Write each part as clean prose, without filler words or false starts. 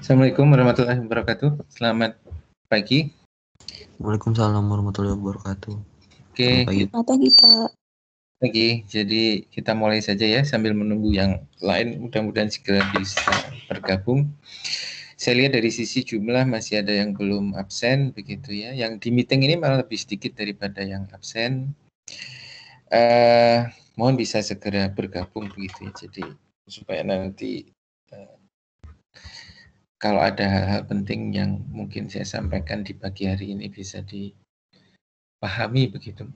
Assalamualaikum warahmatullahi wabarakatuh. Selamat pagi. Waalaikumsalam warahmatullahi wabarakatuh. Oke, Selamat pagi, Pak. pagi. Jadi kita mulai saja ya sambil menunggu yang lain. Mudah-mudahan segera bisa bergabung. Saya lihat dari sisi jumlah masih ada yang belum absen begitu ya. Yang di meeting ini malah lebih sedikit daripada yang absen. Mohon bisa segera bergabung begitu ya. Jadi supaya nanti kalau ada hal-hal penting yang mungkin saya sampaikan di pagi hari ini bisa dipahami begitu.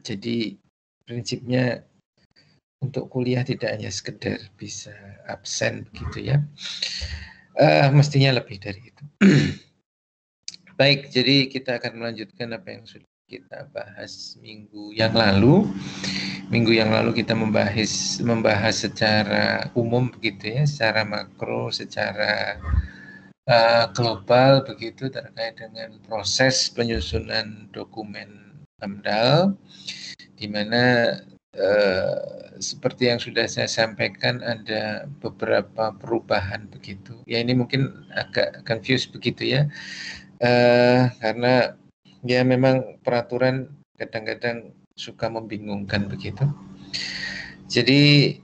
Jadi prinsipnya untuk kuliah tidak hanya sekedar bisa absen begitu ya, mestinya lebih dari itu. Baik, jadi kita akan melanjutkan apa yang sudah kita bahas minggu yang lalu. Minggu yang lalu kita membahas secara umum begitu ya, secara makro, secara global begitu terkait dengan proses penyusunan dokumen AMDAL, di mana seperti yang sudah saya sampaikan ada beberapa perubahan begitu. Ya ini mungkin agak confused begitu ya, karena ya memang peraturan kadang-kadang suka membingungkan begitu. Jadi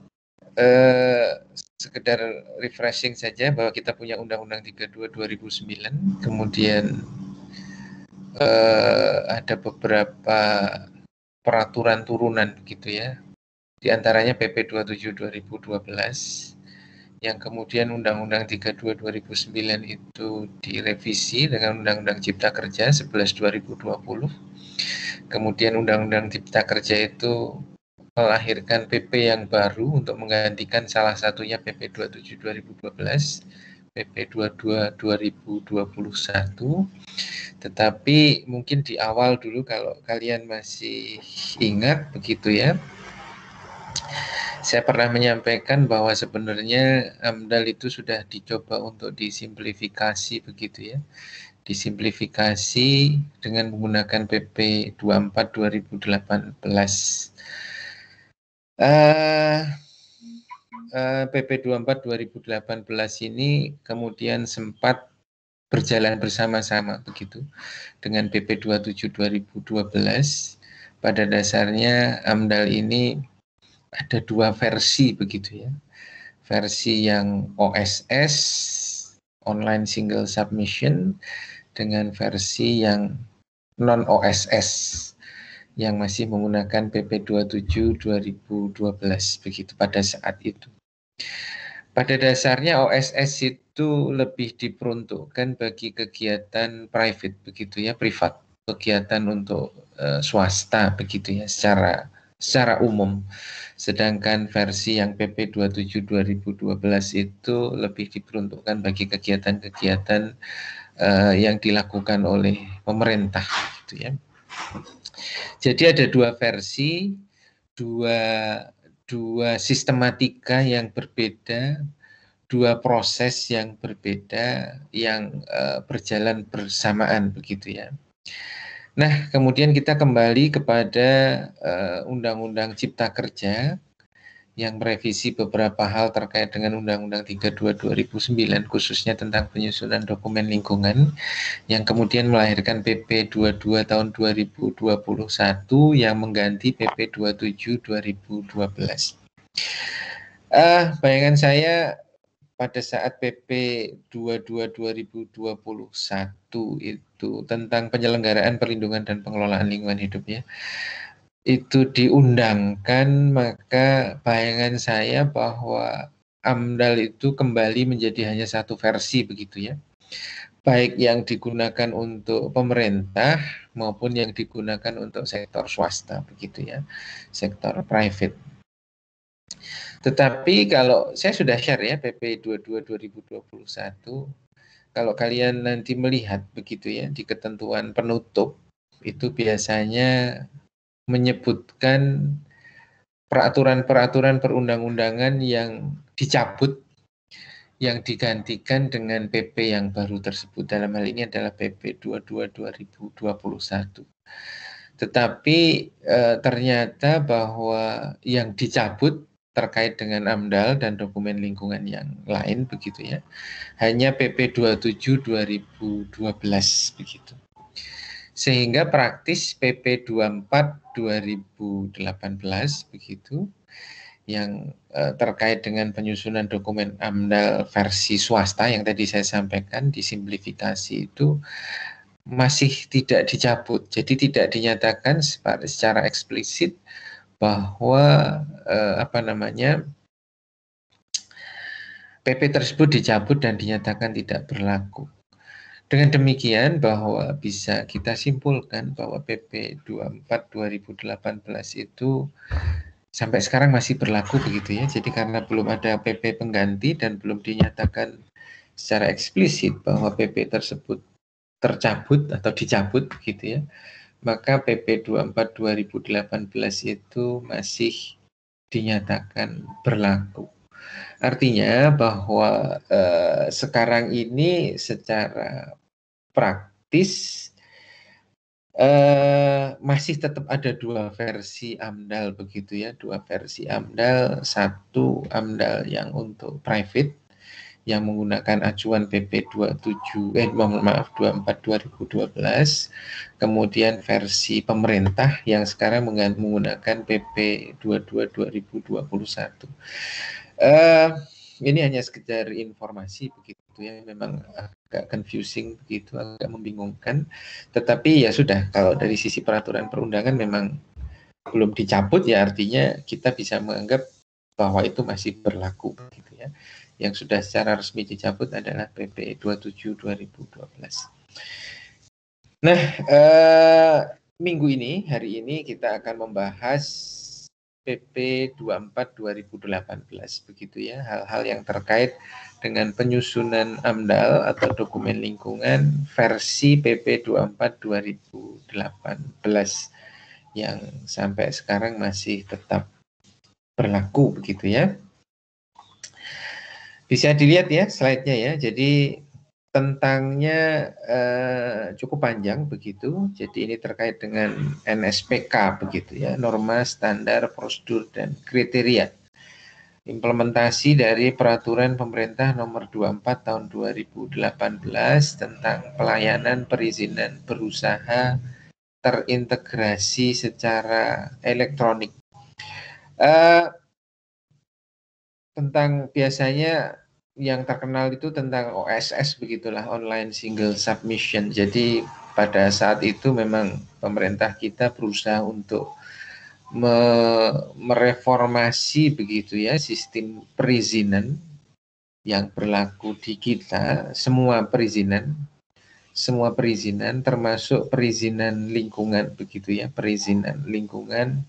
sekedar refreshing saja bahwa kita punya Undang-Undang 32 2009, kemudian ada beberapa peraturan turunan begitu ya. Di antaranya PP 27 2012 yang kemudian Undang-Undang 32 2009 itu direvisi dengan Undang-Undang Cipta Kerja 11 2020. Kemudian Undang-Undang Cipta Kerja itu melahirkan PP yang baru untuk menggantikan salah satunya PP 27 2012, PP 22 2021. Tetapi mungkin di awal dulu kalau kalian masih ingat begitu ya, saya pernah menyampaikan bahwa sebenarnya AMDAL itu sudah dicoba untuk disimplifikasi begitu ya. Disimplifikasi dengan menggunakan PP 24 2018. PP 24 2018 ini kemudian sempat berjalan bersama-sama begitu dengan PP 27 2012. Pada dasarnya AMDAL ini ada dua versi begitu ya. Versi yang OSS, Online Single Submission, dengan versi yang non-OSS yang masih menggunakan PP 27 2012 begitu pada saat itu. Pada dasarnya OSS itu lebih diperuntukkan bagi kegiatan private begitu ya, privat, kegiatan untuk swasta begitu ya secara umum. Sedangkan versi yang PP 27 2012 itu lebih diperuntukkan bagi kegiatan-kegiatan yang dilakukan oleh pemerintah gitu ya. Jadi ada dua versi, dua sistematika yang berbeda, dua proses yang berbeda yang berjalan bersamaan begitu ya. Nah, kemudian kita kembali kepada Undang-Undang Cipta Kerja yang merevisi beberapa hal terkait dengan Undang-Undang 32 2009 khususnya tentang penyusunan dokumen lingkungan yang kemudian melahirkan PP 22 tahun 2021 yang mengganti PP 27 2012. Bayangan saya pada saat PP 22 2021 itu tentang penyelenggaraan perlindungan dan pengelolaan lingkungan hidup ya, itu diundangkan, maka bayangan saya bahwa AMDAL itu kembali menjadi hanya satu versi begitu ya, baik yang digunakan untuk pemerintah maupun yang digunakan untuk sektor swasta begitu ya, sektor private. Tetapi kalau saya sudah share ya PP 22 2021, kalau kalian nanti melihat begitu ya di ketentuan penutup itu biasanya menyebutkan peraturan-peraturan perundang-undangan yang dicabut, yang digantikan dengan PP yang baru tersebut. Dalam hal ini adalah PP 22 2021. Tetapi ternyata bahwa yang dicabut terkait dengan AMDAL dan dokumen lingkungan yang lain begitu ya. Hanya PP 27 2012 begitu. Sehingga praktis PP 24 2018 begitu yang terkait dengan penyusunan dokumen AMDAL versi swasta yang tadi saya sampaikan disimplifikasi itu masih tidak dicabut. Jadi tidak dinyatakan secara eksplisit bahwa PP tersebut dicabut dan dinyatakan tidak berlaku. Dengan demikian bahwa bisa kita simpulkan bahwa PP 24 2018 itu sampai sekarang masih berlaku begitu ya. Jadi karena belum ada PP pengganti dan belum dinyatakan secara eksplisit bahwa PP tersebut tercabut atau dicabut begitu ya, maka PP 24 2018 itu masih dinyatakan berlaku. Artinya bahwa sekarang ini secara praktis masih tetap ada dua versi AMDAL begitu ya, dua versi AMDAL, satu AMDAL yang untuk private yang menggunakan acuan PP 24 2012, kemudian versi pemerintah yang sekarang menggunakan PP 22 2021. Ini hanya sekedar informasi begitu ya, memang agak confusing begitu, agak membingungkan, tetapi ya sudah, kalau dari sisi peraturan perundangan memang belum dicabut ya, artinya kita bisa menganggap bahwa itu masih berlaku gitu ya. Yang sudah secara resmi dicabut adalah PP 27 2012. Nah, minggu ini, hari ini kita akan membahas PP 24 2018 begitu ya, hal-hal yang terkait dengan penyusunan AMDAL atau dokumen lingkungan versi PP 24 2018 yang sampai sekarang masih tetap berlaku begitu ya. Bisa dilihat ya slide-nya ya. Jadi tentangnya cukup panjang begitu. Jadi ini terkait dengan NSPK begitu ya, norma, standar, prosedur dan kriteria. Implementasi dari peraturan pemerintah nomor 24 tahun 2018 tentang pelayanan perizinan berusaha terintegrasi secara elektronik. Tentang biasanya yang terkenal itu tentang OSS begitulah, online single submission. Jadi pada saat itu memang pemerintah kita berusaha untuk mereformasi begitu ya sistem perizinan yang berlaku di kita, semua perizinan termasuk perizinan lingkungan begitu ya, perizinan lingkungan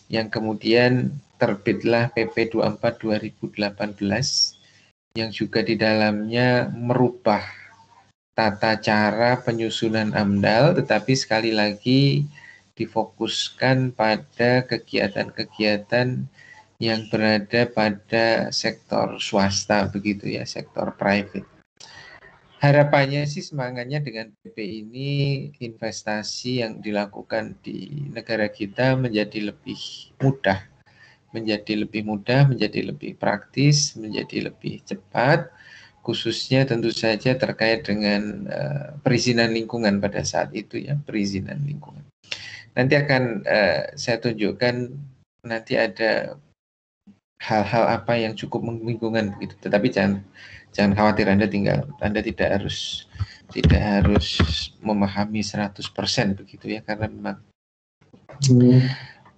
yang kemudian terbitlah PP 24 2018 yang juga di dalamnya merubah tata cara penyusunan AMDAL, tetapi sekali lagi difokuskan pada kegiatan-kegiatan yang berada pada sektor swasta begitu ya, sektor private. Harapannya sih semangatnya dengan PP ini investasi yang dilakukan di negara kita menjadi lebih mudah, menjadi lebih praktis, menjadi lebih cepat, khususnya tentu saja terkait dengan perizinan lingkungan pada saat itu ya, perizinan lingkungan. Nanti akan saya tunjukkan, nanti ada hal-hal apa yang cukup membingungkan begitu, tetapi jangan khawatir, Anda tidak harus memahami 100% begitu ya, karena memang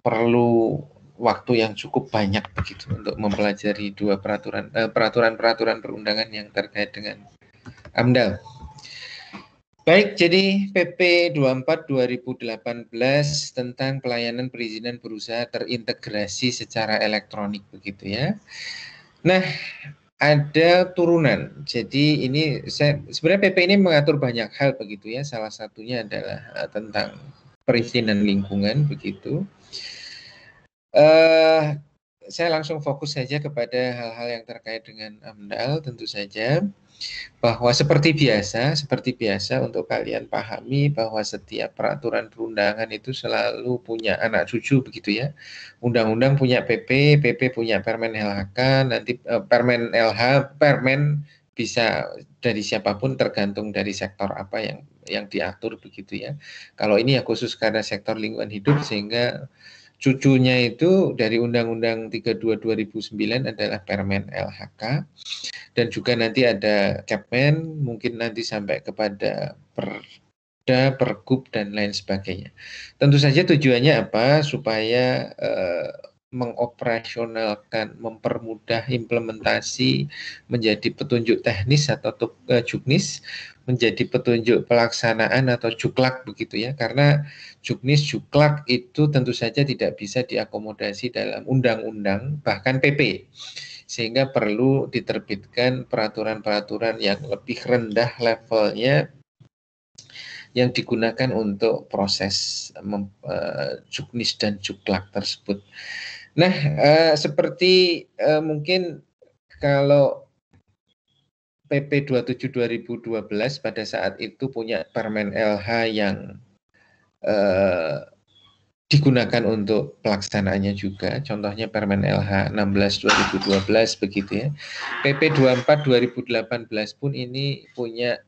perlu waktu yang cukup banyak begitu untuk mempelajari dua peraturan perundangan yang terkait dengan AMDAL. Baik, jadi PP 24 2018 tentang pelayanan perizinan berusaha terintegrasi secara elektronik begitu ya. Nah, ada turunan. Jadi ini sebenarnya PP ini mengatur banyak hal begitu ya. Salah satunya adalah tentang perizinan lingkungan begitu. saya langsung fokus saja kepada hal-hal yang terkait dengan AMDAL. Tentu saja bahwa seperti biasa untuk kalian pahami bahwa setiap peraturan perundangan itu selalu punya anak cucu begitu ya. Undang-undang punya PP, PP punya Permen LHK, nanti Permen LH, Permen bisa dari siapapun tergantung dari sektor apa yang diatur begitu ya. Kalau ini ya khusus karena sektor lingkungan hidup sehingga cucunya itu dari Undang-Undang 32 2009 adalah Permen LHK. Dan juga nanti ada Kepmen, mungkin nanti sampai kepada Perda, Pergub, dan lain sebagainya. Tentu saja tujuannya apa? Supaya mengoperasionalkan, mempermudah implementasi menjadi petunjuk teknis atau juknis, menjadi petunjuk pelaksanaan atau juklak begitu ya. Karena juknis, juklak itu tentu saja tidak bisa diakomodasi dalam undang-undang, bahkan PP. Sehingga perlu diterbitkan peraturan-peraturan yang lebih rendah levelnya yang digunakan untuk proses juknis dan juklak tersebut. Nah, seperti mungkin kalau PP 27 2012 pada saat itu punya Permen LH yang digunakan untuk pelaksanaannya juga. Contohnya Permen LH 16 2012 begitu ya. PP 24 2018 pun ini punya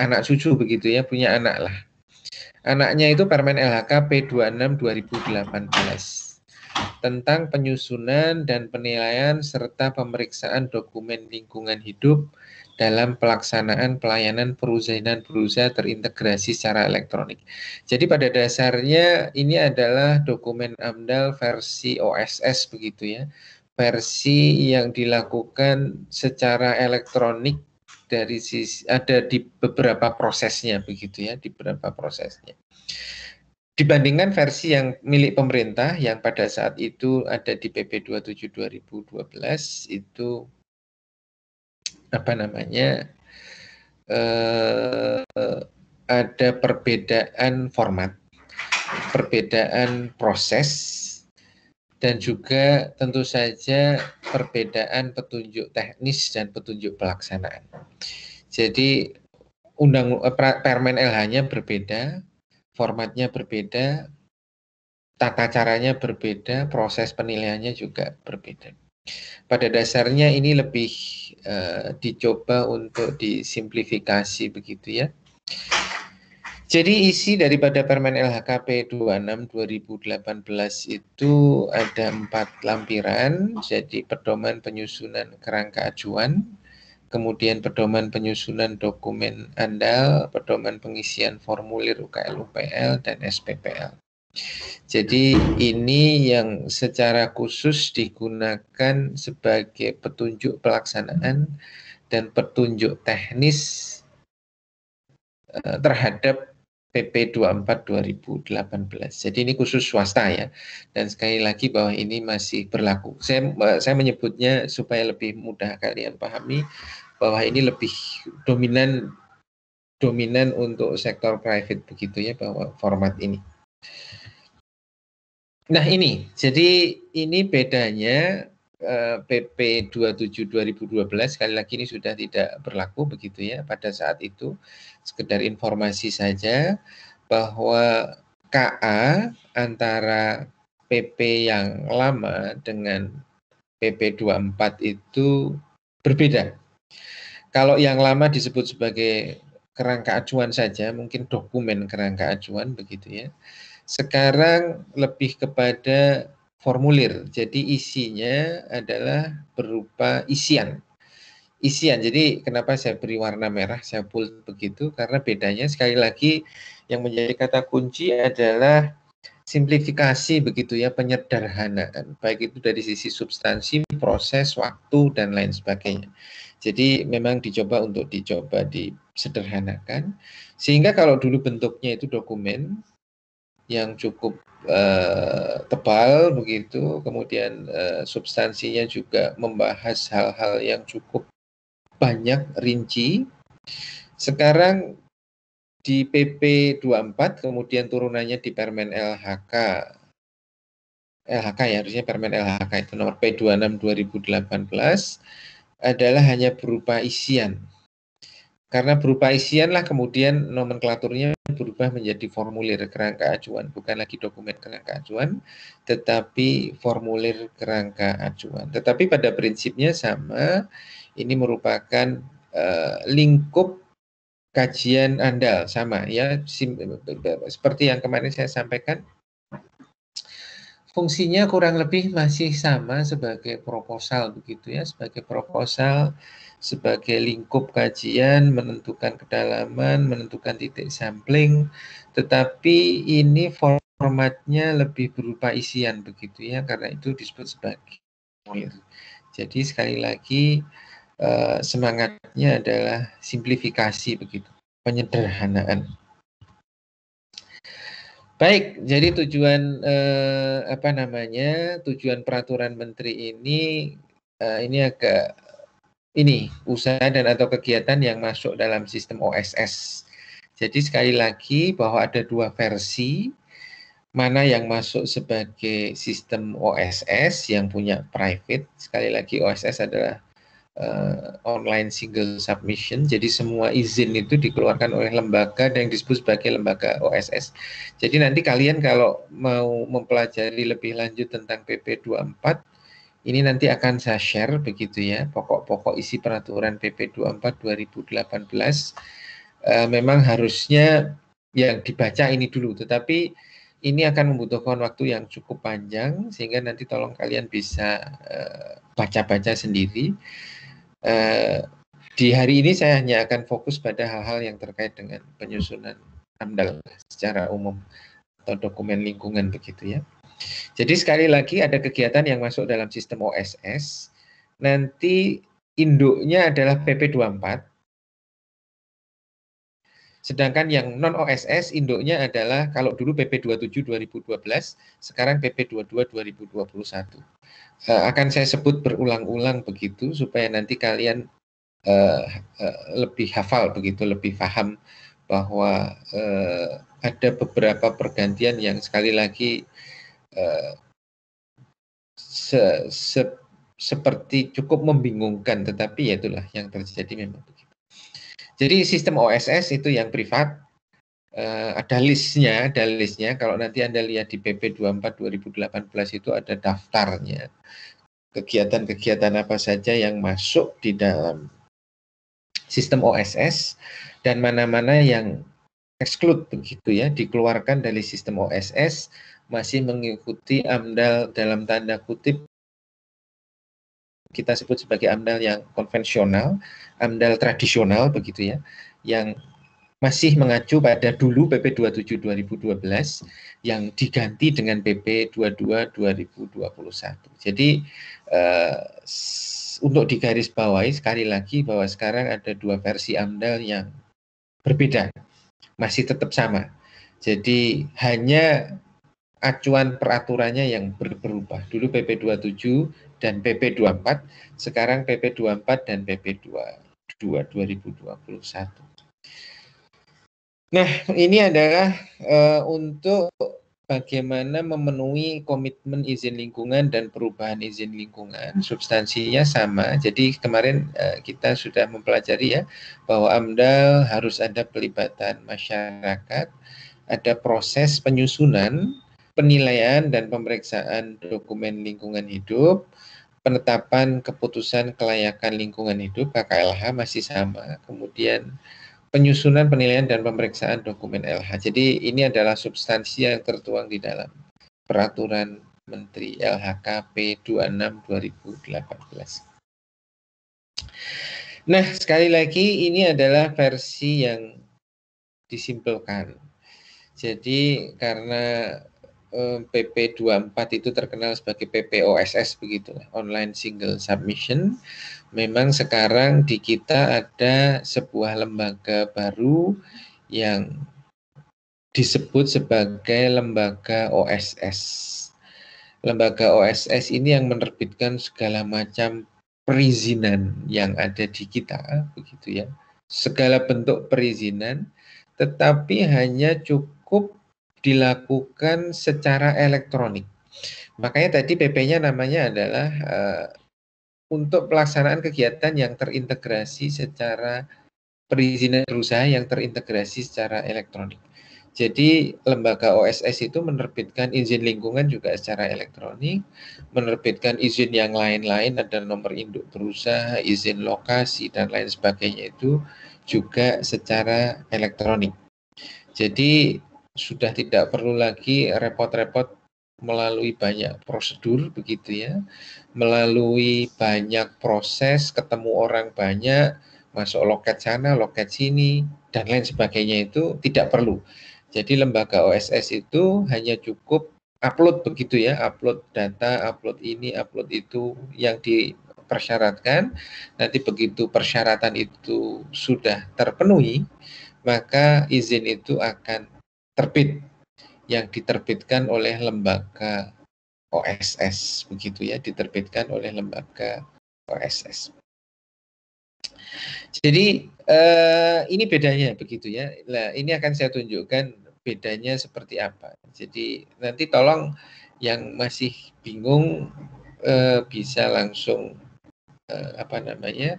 anak cucu begitu ya, punya anak lah. Anaknya itu Permen LHK P26 2018 tentang penyusunan dan penilaian serta pemeriksaan dokumen lingkungan hidup dalam pelaksanaan pelayanan perizinan terintegrasi secara elektronik. Jadi pada dasarnya ini adalah dokumen AMDAL versi OSS begitu ya. Versi yang dilakukan secara elektronik dari sisi ada di beberapa prosesnya begitu ya, di beberapa prosesnya. Dibandingkan versi yang milik pemerintah yang pada saat itu ada di PP 27 2012 itu apa namanya ada perbedaan format, perbedaan proses, dan juga tentu saja perbedaan petunjuk teknis dan petunjuk pelaksanaan. Jadi Permen LH-nya berbeda, formatnya berbeda, tata caranya berbeda, proses penilaiannya juga berbeda. Pada dasarnya ini lebih dicoba untuk disimplifikasi begitu ya. Jadi isi daripada Permen LHKP 26 2018 itu ada 4 lampiran. Jadi pedoman penyusunan kerangka acuan, kemudian pedoman penyusunan dokumen andal, pedoman pengisian formulir UKL-UPL, dan SPPL. Jadi ini yang secara khusus digunakan sebagai petunjuk pelaksanaan dan petunjuk teknis terhadap PP 24 2018. Jadi ini khusus swasta ya. Dan sekali lagi bahwa ini masih berlaku. Saya menyebutnya supaya lebih mudah kalian pahami bahwa ini lebih dominan untuk sektor private begitu ya, bahwa format ini. Nah ini, jadi ini bedanya PP 27 2012 sekali lagi ini sudah tidak berlaku begitu ya pada saat itu. Sekedar informasi saja bahwa KA antara PP yang lama dengan PP 24 itu berbeda. Kalau yang lama disebut sebagai kerangka acuan saja, mungkin dokumen kerangka acuan begitu ya. Sekarang lebih kepada formulir. Jadi isinya adalah berupa isian. Jadi kenapa saya beri warna merah, saya bold begitu, karena bedanya sekali lagi yang menjadi kata kunci adalah simplifikasi begitu ya, penyederhanaan. Baik itu dari sisi substansi, proses, waktu, dan lain sebagainya. Jadi memang dicoba disederhanakan. Sehingga kalau dulu bentuknya itu dokumen yang cukup tebal begitu, kemudian substansinya juga membahas hal-hal yang cukup banyak rinci. Sekarang di PP 24 kemudian turunannya di Permen LHK LHK ya, harusnya Permen LHK itu nomor P26 2018 adalah hanya berupa isian. Karena berupa isian lah kemudian nomenklaturnya berubah menjadi formulir kerangka acuan, bukan lagi dokumen kerangka acuan, tetapi formulir kerangka acuan. Tetapi pada prinsipnya sama, ini merupakan lingkup kajian andal sama ya, seperti yang kemarin saya sampaikan. Fungsinya kurang lebih masih sama sebagai proposal begitu ya, sebagai proposal, sebagai lingkup kajian, menentukan kedalaman, menentukan titik sampling, tetapi ini formatnya lebih berupa isian begitu ya, karena itu disebut sebagai formulir. Jadi sekali lagi semangatnya adalah simplifikasi begitu, penyederhanaan. Baik, jadi tujuan tujuan peraturan menteri ini agak usaha dan atau kegiatan yang masuk dalam sistem OSS. Jadi sekali lagi bahwa ada dua versi, mana yang masuk sebagai sistem OSS yang punya private. Sekali lagi OSS adalah online single submission, jadi semua izin itu dikeluarkan oleh lembaga yang disebut sebagai lembaga OSS. Jadi nanti kalian kalau mau mempelajari lebih lanjut tentang PP 24, ini nanti akan saya share begitu ya, pokok-pokok isi peraturan PP 24 2018. Memang harusnya yang dibaca ini dulu, tetapi ini akan membutuhkan waktu yang cukup panjang, sehingga nanti tolong kalian bisa baca-baca sendiri. Di hari ini saya hanya akan fokus pada hal-hal yang terkait dengan penyusunan AMDAL secara umum atau dokumen lingkungan begitu ya. Jadi sekali lagi ada kegiatan yang masuk dalam sistem OSS, nanti induknya adalah PP 24, sedangkan yang non OSS induknya adalah kalau dulu PP 27 2012, sekarang PP 22 2021. Akan saya sebut berulang-ulang begitu supaya nanti kalian lebih hafal begitu, lebih paham bahwa ada beberapa pergantian yang sekali lagi seperti cukup membingungkan, tetapi ya itulah yang terjadi memang begitu. Jadi sistem OSS itu yang privat, ada listnya. Kalau nanti Anda lihat di PP 24 2018 itu ada daftarnya, kegiatan-kegiatan apa saja yang masuk di dalam sistem OSS dan mana-mana yang exclude begitu ya, dikeluarkan dari sistem OSS, masih mengikuti AMDAL dalam tanda kutip kita sebut sebagai AMDAL yang konvensional, AMDAL tradisional begitu ya, yang masih mengacu pada dulu PP 27 2012 yang diganti dengan PP 22 2021. Jadi untuk digarisbawahi sekali lagi bahwa sekarang ada dua versi AMDAL yang berbeda, masih tetap sama. Jadi hanya acuan peraturannya yang berubah. Dulu PP 27 dan PP 24, sekarang PP 24 dan PP 22 2021. Nah, ini adalah untuk bagaimana memenuhi komitmen izin lingkungan dan perubahan izin lingkungan. Substansinya sama. Jadi kemarin kita sudah mempelajari ya bahwa AMDAL harus ada pelibatan masyarakat, ada proses penyusunan, penilaian dan pemeriksaan dokumen lingkungan hidup, penetapan keputusan kelayakan lingkungan hidup KKLH masih sama. Kemudian penyusunan, penilaian, dan pemeriksaan dokumen LH. Jadi ini adalah substansi yang tertuang di dalam Peraturan Menteri LHK P26 2018. Nah, sekali lagi ini adalah versi yang disimpulkan. Jadi karena PP 24 itu terkenal sebagai PPOSS begitu, online single submission. Memang sekarang di kita ada sebuah lembaga baru yang disebut sebagai lembaga OSS. Lembaga OSS ini yang menerbitkan segala macam perizinan yang ada di kita, begitu ya. Segala bentuk perizinan, tetapi hanya cukup dilakukan secara elektronik. Makanya tadi PP-nya namanya adalah untuk pelaksanaan kegiatan yang terintegrasi secara perizinan berusaha yang terintegrasi secara elektronik. Jadi lembaga OSS itu menerbitkan izin lingkungan juga secara elektronik, menerbitkan izin yang lain-lain, ada nomor induk berusaha, izin lokasi, dan lain sebagainya itu juga secara elektronik. Jadi sudah tidak perlu lagi repot-repot melalui banyak prosedur begitu ya, melalui banyak proses, ketemu orang banyak, masuk loket sana, loket sini, dan lain sebagainya itu tidak perlu. Jadi lembaga OSS itu hanya cukup upload begitu ya, upload data, upload ini, upload itu yang dipersyaratkan. Nanti begitu persyaratan itu sudah terpenuhi, maka izin itu akan terbit yang diterbitkan oleh lembaga OSS begitu ya, diterbitkan oleh lembaga OSS. Jadi ini bedanya begitu ya. Nah, ini akan saya tunjukkan bedanya seperti apa. Jadi nanti tolong yang masih bingung bisa langsung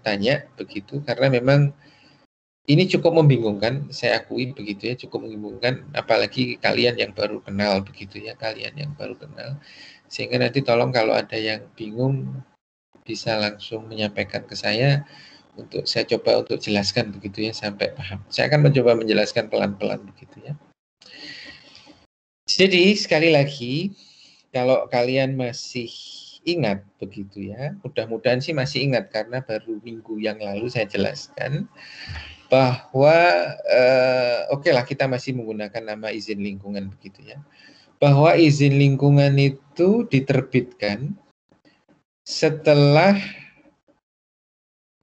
tanya begitu, karena memang ini cukup membingungkan, saya akui begitu ya, cukup membingungkan, apalagi kalian yang baru kenal begitu ya, kalian yang baru kenal. Sehingga nanti tolong kalau ada yang bingung bisa langsung menyampaikan ke saya untuk saya coba untuk jelaskan begitu ya sampai paham. Saya akan mencoba menjelaskan pelan-pelan begitu ya. Jadi sekali lagi, kalau kalian masih ingat begitu ya, mudah-mudahan sih masih ingat karena baru minggu yang lalu saya jelaskan bahwa oke lah kita masih menggunakan nama izin lingkungan begitu ya. Bahwa izin lingkungan itu diterbitkan setelah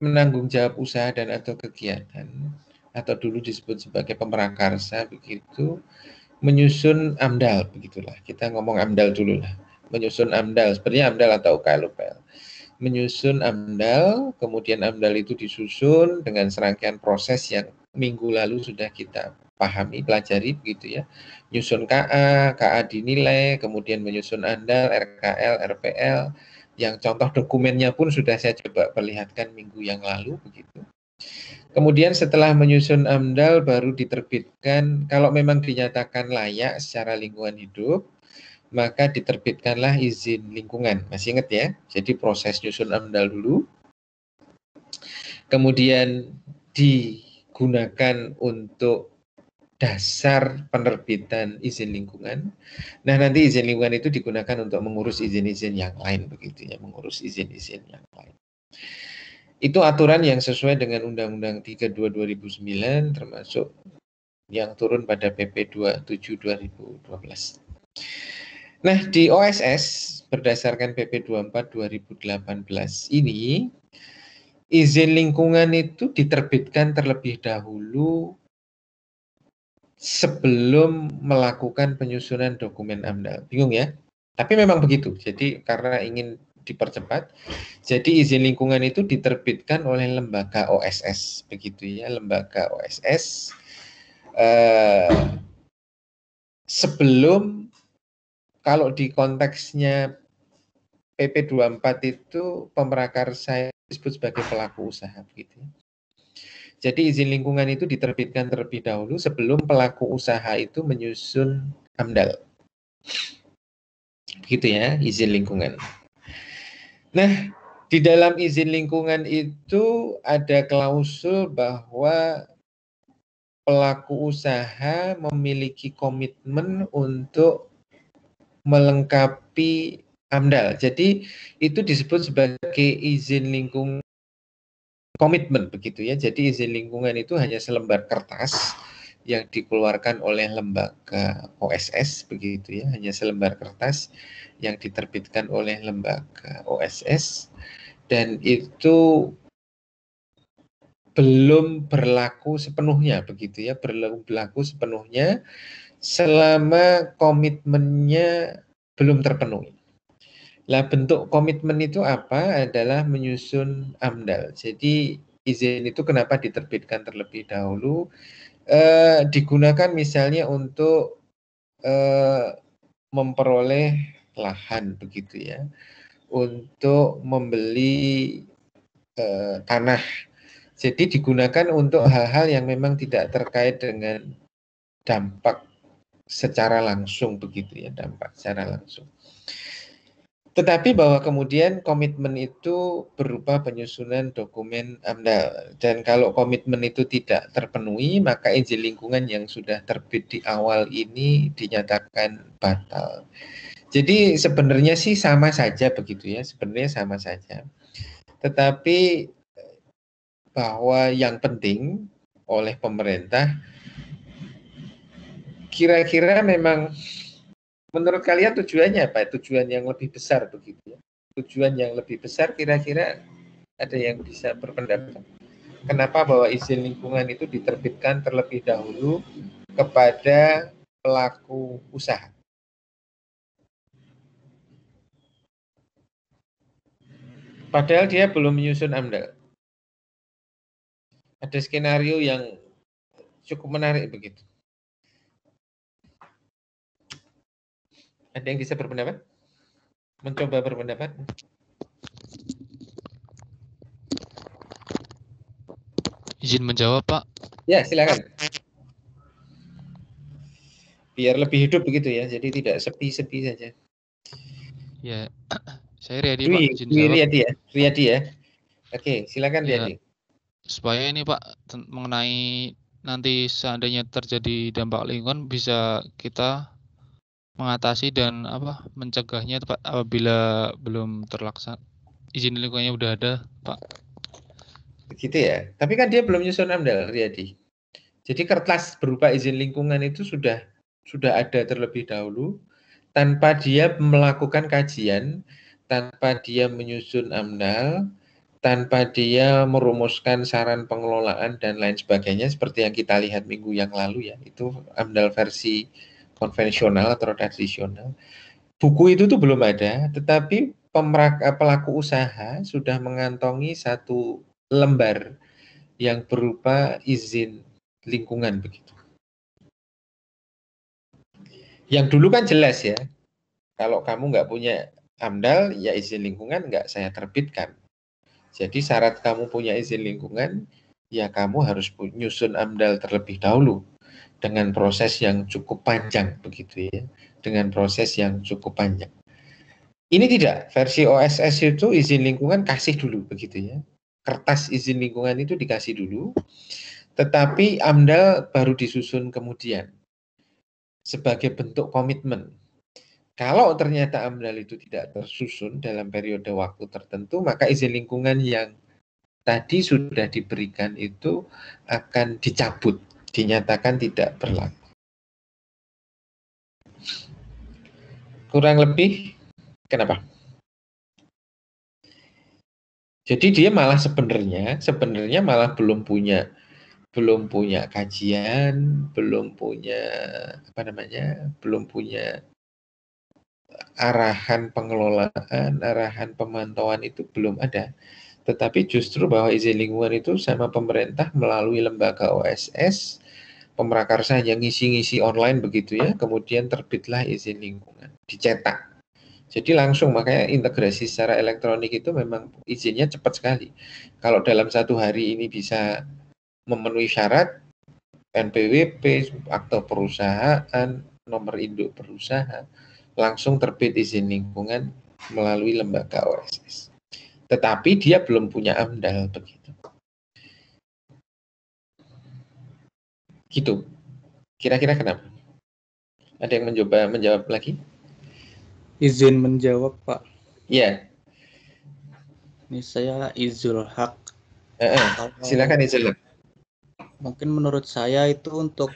menanggung jawab usaha dan atau kegiatan atau dulu disebut sebagai pemrakarsa begitu menyusun AMDAL begitulah. Kita ngomong AMDAL dulu lah. Menyusun AMDAL seperti AMDAL atau UKL-UPL. Menyusun AMDAL, kemudian AMDAL itu disusun dengan serangkaian proses yang minggu lalu sudah kita pahami, pelajari begitu ya. Nyusun KA, KA dinilai, kemudian menyusun AMDAL, RKL, RPL, yang contoh dokumennya pun sudah saya coba perlihatkan minggu yang lalu begitu. Kemudian setelah menyusun AMDAL baru diterbitkan, kalau memang dinyatakan layak secara lingkungan hidup, maka diterbitkanlah izin lingkungan. Masih ingat ya? Jadi proses nyusun AMDAL dulu, kemudian digunakan untuk dasar penerbitan izin lingkungan. Nah, nanti izin lingkungan itu digunakan untuk mengurus izin-izin yang lain begitu ya, mengurus izin-izin yang lain. Itu aturan yang sesuai dengan Undang-Undang 32 2009 termasuk yang turun pada PP 27 2012. Nah, di OSS berdasarkan PP 24 2018 ini izin lingkungan itu diterbitkan terlebih dahulu sebelum melakukan penyusunan dokumen AMDAL. Bingung ya? Tapi memang begitu. Jadi karena ingin dipercepat, jadi izin lingkungan itu diterbitkan oleh lembaga OSS, begitu ya, lembaga OSS sebelum, kalau di konteksnya PP 24 itu pemrakarsa disebut sebagai pelaku usaha, begitu ya. Jadi izin lingkungan itu diterbitkan terlebih dahulu sebelum pelaku usaha itu menyusun AMDAL. Begitu ya, izin lingkungan. Nah, di dalam izin lingkungan itu ada klausul bahwa pelaku usaha memiliki komitmen untuk melengkapi AMDAL. Jadi itu disebut sebagai izin lingkungan komitmen begitu ya. Jadi izin lingkungan itu hanya selembar kertas yang dikeluarkan oleh lembaga OSS begitu ya, hanya selembar kertas yang diterbitkan oleh lembaga OSS dan itu belum berlaku sepenuhnya begitu ya, belum berlaku sepenuhnya selama komitmennya belum terpenuhi. Lah bentuk komitmen itu apa? Adalah menyusun AMDAL. Jadi izin itu kenapa diterbitkan terlebih dahulu? Digunakan misalnya untuk memperoleh lahan begitu ya, untuk membeli tanah. Jadi digunakan untuk hal-hal yang memang tidak terkait dengan dampak secara langsung begitu ya, dampak secara langsung. Tetapi bahwa kemudian komitmen itu berupa penyusunan dokumen AMDAL. Dan kalau komitmen itu tidak terpenuhi, maka izin lingkungan yang sudah terbit di awal ini dinyatakan batal. Jadi sebenarnya sih sama saja begitu ya, sebenarnya sama saja. Tetapi bahwa yang penting oleh pemerintah, kira-kira memang menurut kalian tujuannya apa? Tujuan yang lebih besar begitu ya. Tujuan yang lebih besar kira-kira ada yang bisa berpendapat. Kenapa bahwa izin lingkungan itu diterbitkan terlebih dahulu kepada pelaku usaha? Padahal dia belum menyusun AMDAL. Ada skenario yang cukup menarik begitu. Ada yang bisa berpendapat? Mencoba berpendapat? Izin menjawab, Pak. Ya, silakan. Biar lebih hidup begitu ya, jadi tidak sepi-sepi saja. Ya, saya Riyadi, Pak. Izin jawab. Riyadi ya. Oke, silakan Ya, Riyadi. supaya ini, Pak, mengenai nanti seandainya terjadi dampak lingkungan bisa kita mengatasi dan mencegahnya, Pak, apabila belum terlaksana. Izin lingkungannya udah ada, Pak. Begitu ya. Tapi kan dia belum nyusun AMDAL, Riyadi. Jadi kertas berupa izin lingkungan itu sudah ada terlebih dahulu, tanpa dia melakukan kajian, tanpa dia menyusun AMDAL, tanpa dia merumuskan saran pengelolaan dan lain sebagainya, seperti yang kita lihat minggu yang lalu ya, itu AMDAL versi konvensional atau tradisional. Buku itu tuh belum ada, tetapi pelaku usaha sudah mengantongi satu lembar yang berupa izin lingkungan begitu. Yang dulu kan jelas ya, kalau kamu nggak punya AMDAL, ya izin lingkungan nggak saya terbitkan. Jadi syarat kamu punya izin lingkungan, ya kamu harus nyusun AMDAL terlebih dahulu dengan proses yang cukup panjang begitu ya, dengan proses yang cukup panjang. Ini tidak, versi OSS itu izin lingkungan kasih dulu begitu ya. Kertas izin lingkungan itu dikasih dulu, tetapi AMDAL baru disusun kemudian sebagai bentuk komitmen. Kalau ternyata AMDAL itu tidak tersusun dalam periode waktu tertentu, maka izin lingkungan yang tadi sudah diberikan itu akan dicabut, dinyatakan tidak berlaku. Kurang lebih, kenapa? Jadi dia malah sebenarnya malah belum punya kajian, belum punya arahan pengelolaan, arahan pemantauan itu belum ada. Tetapi justru bahwa izin lingkungan itu sama pemerintah melalui lembaga OSS, pemrakarsa yang ngisi-ngisi online begitu ya, kemudian terbitlah izin lingkungan, dicetak. Jadi langsung, makanya integrasi secara elektronik itu memang izinnya cepat sekali. Kalau dalam satu hari ini bisa memenuhi syarat, NPWP, akte perusahaan, nomor induk perusahaan, langsung terbit izin lingkungan melalui lembaga OSS. Tetapi dia belum punya AMDAL begitu. Gitu. Kira-kira kenapa? Ada yang menjawab lagi? Izin menjawab, Pak. Iya. Ini saya Izul Haq. Silakan Izul. Mungkin menurut saya itu untuk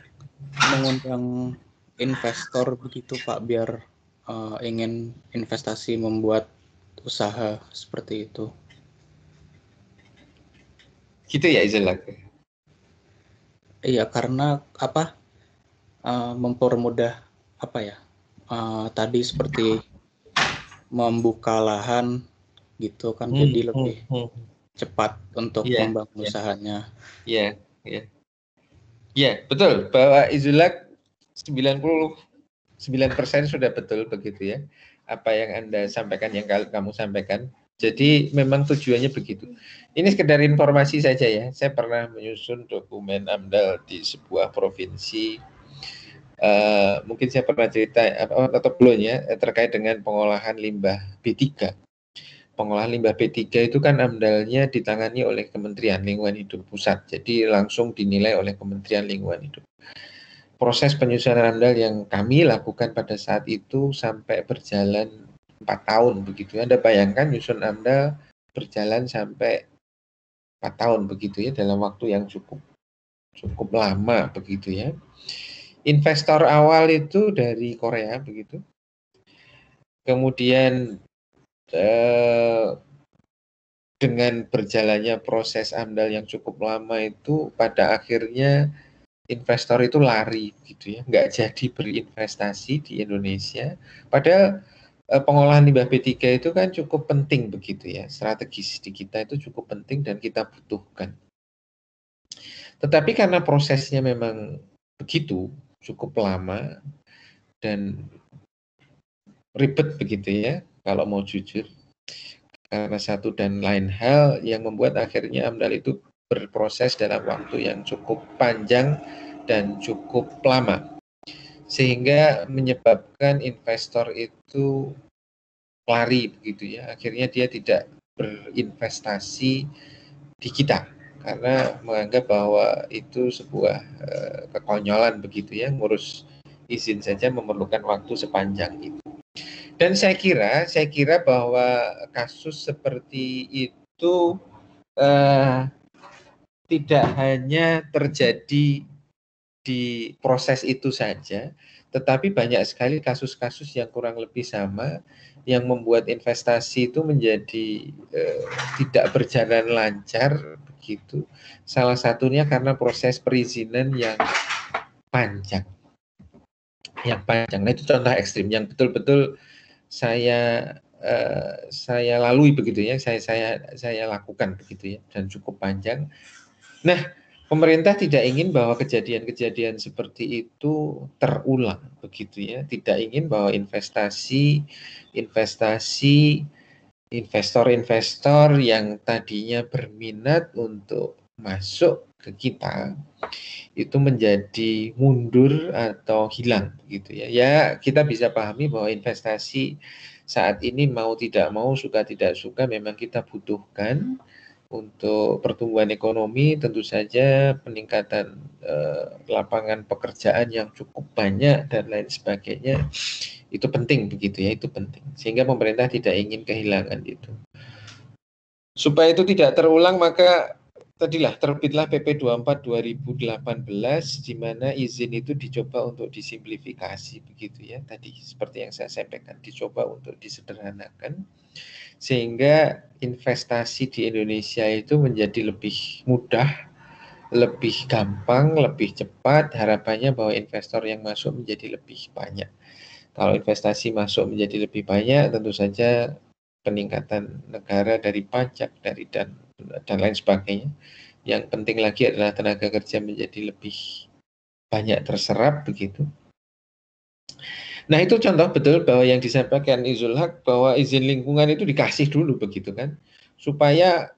mengundang investor begitu, Pak, biar ingin investasi membuat usaha seperti itu. Gitu ya Izul. Iya, karena mempermudah tadi seperti membuka lahan gitu kan, jadi lebih cepat untuk membangun usahanya. Iya. Ya, betul. Bahwa Izulak 99% sudah betul begitu ya. apa yang Anda sampaikan, yang kamu sampaikan. Jadi memang tujuannya begitu. Ini sekedar informasi saja ya. Saya pernah menyusun dokumen AMDAL di sebuah provinsi. Mungkin saya pernah cerita atau belum ya, terkait dengan pengolahan limbah B3. Pengolahan limbah B3 itu kan AMDAL-nya ditangani oleh Kementerian Lingkungan Hidup Pusat. Jadi langsung dinilai oleh Kementerian Lingkungan Hidup. Proses penyusunan AMDAL yang kami lakukan pada saat itu sampai berjalan 4 tahun begitu ya. Anda bayangkan nyusun AMDAL berjalan sampai 4 tahun begitu ya, dalam waktu yang cukup lama begitu ya. Investor awal itu dari Korea begitu. Kemudian dengan berjalannya proses AMDAL yang cukup lama itu, pada akhirnya investor itu lari gitu ya, nggak jadi berinvestasi di Indonesia. Padahal pengolahan limbah B3 itu kan cukup penting begitu ya, strategis di kita itu cukup penting dan kita butuhkan. Tetapi karena prosesnya memang begitu, cukup lama dan ribet begitu ya, kalau mau jujur. Karena satu dan lain hal yang membuat akhirnya AMDAL itu berproses dalam waktu yang cukup panjang dan cukup lama. Sehingga menyebabkan investor itu lari begitu ya. Akhirnya dia tidak berinvestasi di kita karena menganggap bahwa itu sebuah kekonyolan begitu ya, ngurus izin saja memerlukan waktu sepanjang itu. Dan saya kira bahwa kasus seperti itu tidak hanya terjadi di proses itu saja, tetapi banyak sekali kasus-kasus yang kurang lebih sama yang membuat investasi itu menjadi tidak berjalan lancar begitu. Salah satunya karena proses perizinan yang panjang. Nah, itu contoh ekstrim yang betul-betul saya lalui begitu ya, saya lakukan begitu ya, dan cukup panjang. Nah, pemerintah tidak ingin bahwa kejadian-kejadian seperti itu terulang begitu ya, tidak ingin bahwa investor-investor yang tadinya berminat untuk masuk ke kita itu menjadi mundur atau hilang gitu ya. Ya, kita bisa pahami bahwa investasi saat ini mau tidak mau, suka tidak suka memang kita butuhkan untuk pertumbuhan ekonomi, tentu saja peningkatan lapangan pekerjaan yang cukup banyak dan lain sebagainya. Itu penting begitu ya, itu penting. Sehingga pemerintah tidak ingin kehilangan itu. Supaya itu tidak terulang, maka tadilah terbitlah PP 24 2018 di mana izin itu dicoba untuk disimplifikasi begitu ya. Tadi seperti yang saya sampaikan, dicoba untuk disederhanakan sehingga investasi di Indonesia itu menjadi lebih mudah, lebih gampang, lebih cepat. Harapannya bahwa investor yang masuk menjadi lebih banyak. Kalau investasi masuk menjadi lebih banyak, tentu saja peningkatan negara dari pajak, dari dan lain sebagainya. Yang penting lagi adalah tenaga kerja menjadi lebih banyak terserap begitu. Nah, itu contoh betul bahwa yang disampaikan Izul Haq bahwa izin lingkungan itu dikasih dulu begitu kan, supaya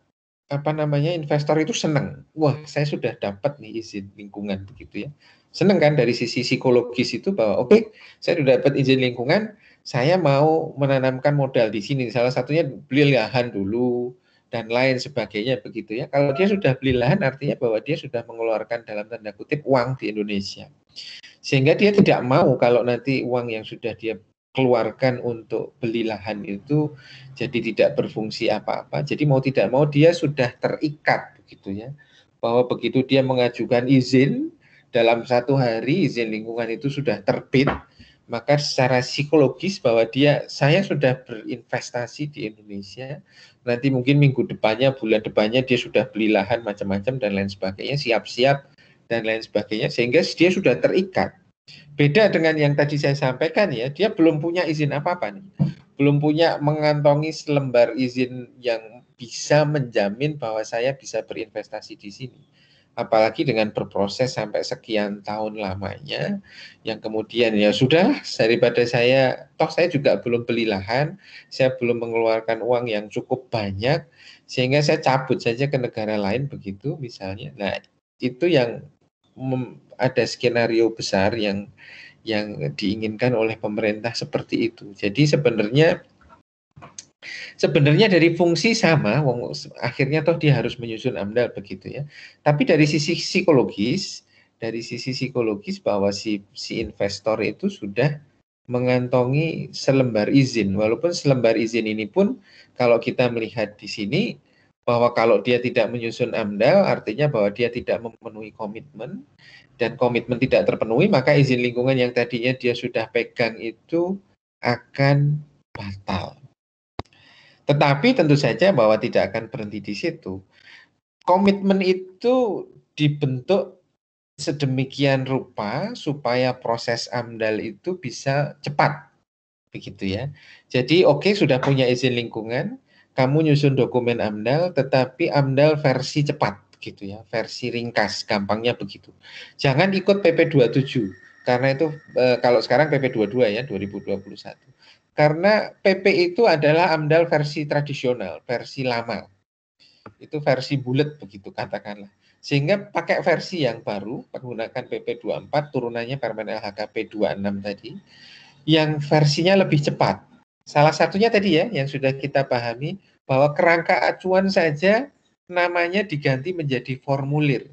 investor itu senang. Wah, saya sudah dapat nih izin lingkungan begitu ya. Senang kan dari sisi psikologis itu bahwa oke, saya sudah dapat izin lingkungan, saya mau menanamkan modal di sini. Salah satunya beli lahan dulu dan lain sebagainya begitu ya. Kalau dia sudah beli lahan artinya bahwa dia sudah mengeluarkan dalam tanda kutip uang di Indonesia. Sehingga dia tidak mau kalau nanti uang yang sudah dia keluarkan untuk beli lahan itu jadi tidak berfungsi apa-apa. Jadi mau tidak mau dia sudah terikat begitu ya. Bahwa begitu dia mengajukan izin dalam 1 hari izin lingkungan itu sudah terbit, maka secara psikologis bahwa saya sudah berinvestasi di Indonesia, nanti mungkin minggu depannya, bulan depannya dia sudah beli lahan macam-macam dan lain sebagainya, siap-siap dan lain sebagainya, sehingga dia sudah terikat. Beda dengan yang tadi saya sampaikan ya, dia belum punya izin apa-apa nih. Belum punya mengantongi selembar izin yang bisa menjamin bahwa saya bisa berinvestasi di sini. apalagi dengan berproses sampai sekian tahun lamanya, yang kemudian ya sudah, daripada toh saya juga belum beli lahan, saya belum mengeluarkan uang yang cukup banyak, sehingga saya cabut saja ke negara lain begitu misalnya. Nah, itu yang ada skenario besar yang diinginkan oleh pemerintah seperti itu. Jadi sebenarnya dari fungsi sama, akhirnya toh dia harus menyusun AMDAL begitu ya. Tapi dari sisi psikologis bahwa si investor itu sudah mengantongi selembar izin, walaupun selembar izin ini pun kalau kita melihat di sini bahwa kalau dia tidak menyusun AMDAL artinya bahwa dia tidak memenuhi komitmen, dan komitmen tidak terpenuhi, maka izin lingkungan yang tadinya dia sudah pegang itu akan batal. Tetapi tentu saja bahwa tidak akan berhenti di situ. Komitmen itu dibentuk sedemikian rupa supaya proses AMDAL itu bisa cepat. Begitu ya. Jadi oke, sudah punya izin lingkungan, kamu nyusun dokumen AMDAL, tetapi AMDAL versi cepat gitu ya, versi ringkas, gampangnya begitu. Jangan ikut PP 27 karena itu kalau sekarang PP 22 ya 2021. Karena PP itu adalah AMDAL versi tradisional, versi lama. Itu versi bulat begitu katakanlah. Sehingga pakai versi yang baru, menggunakan PP 24, turunannya Permen LHKP 26 tadi, yang versinya lebih cepat. Salah satunya tadi ya, yang sudah kita pahami, bahwa kerangka acuan saja namanya diganti menjadi formulir.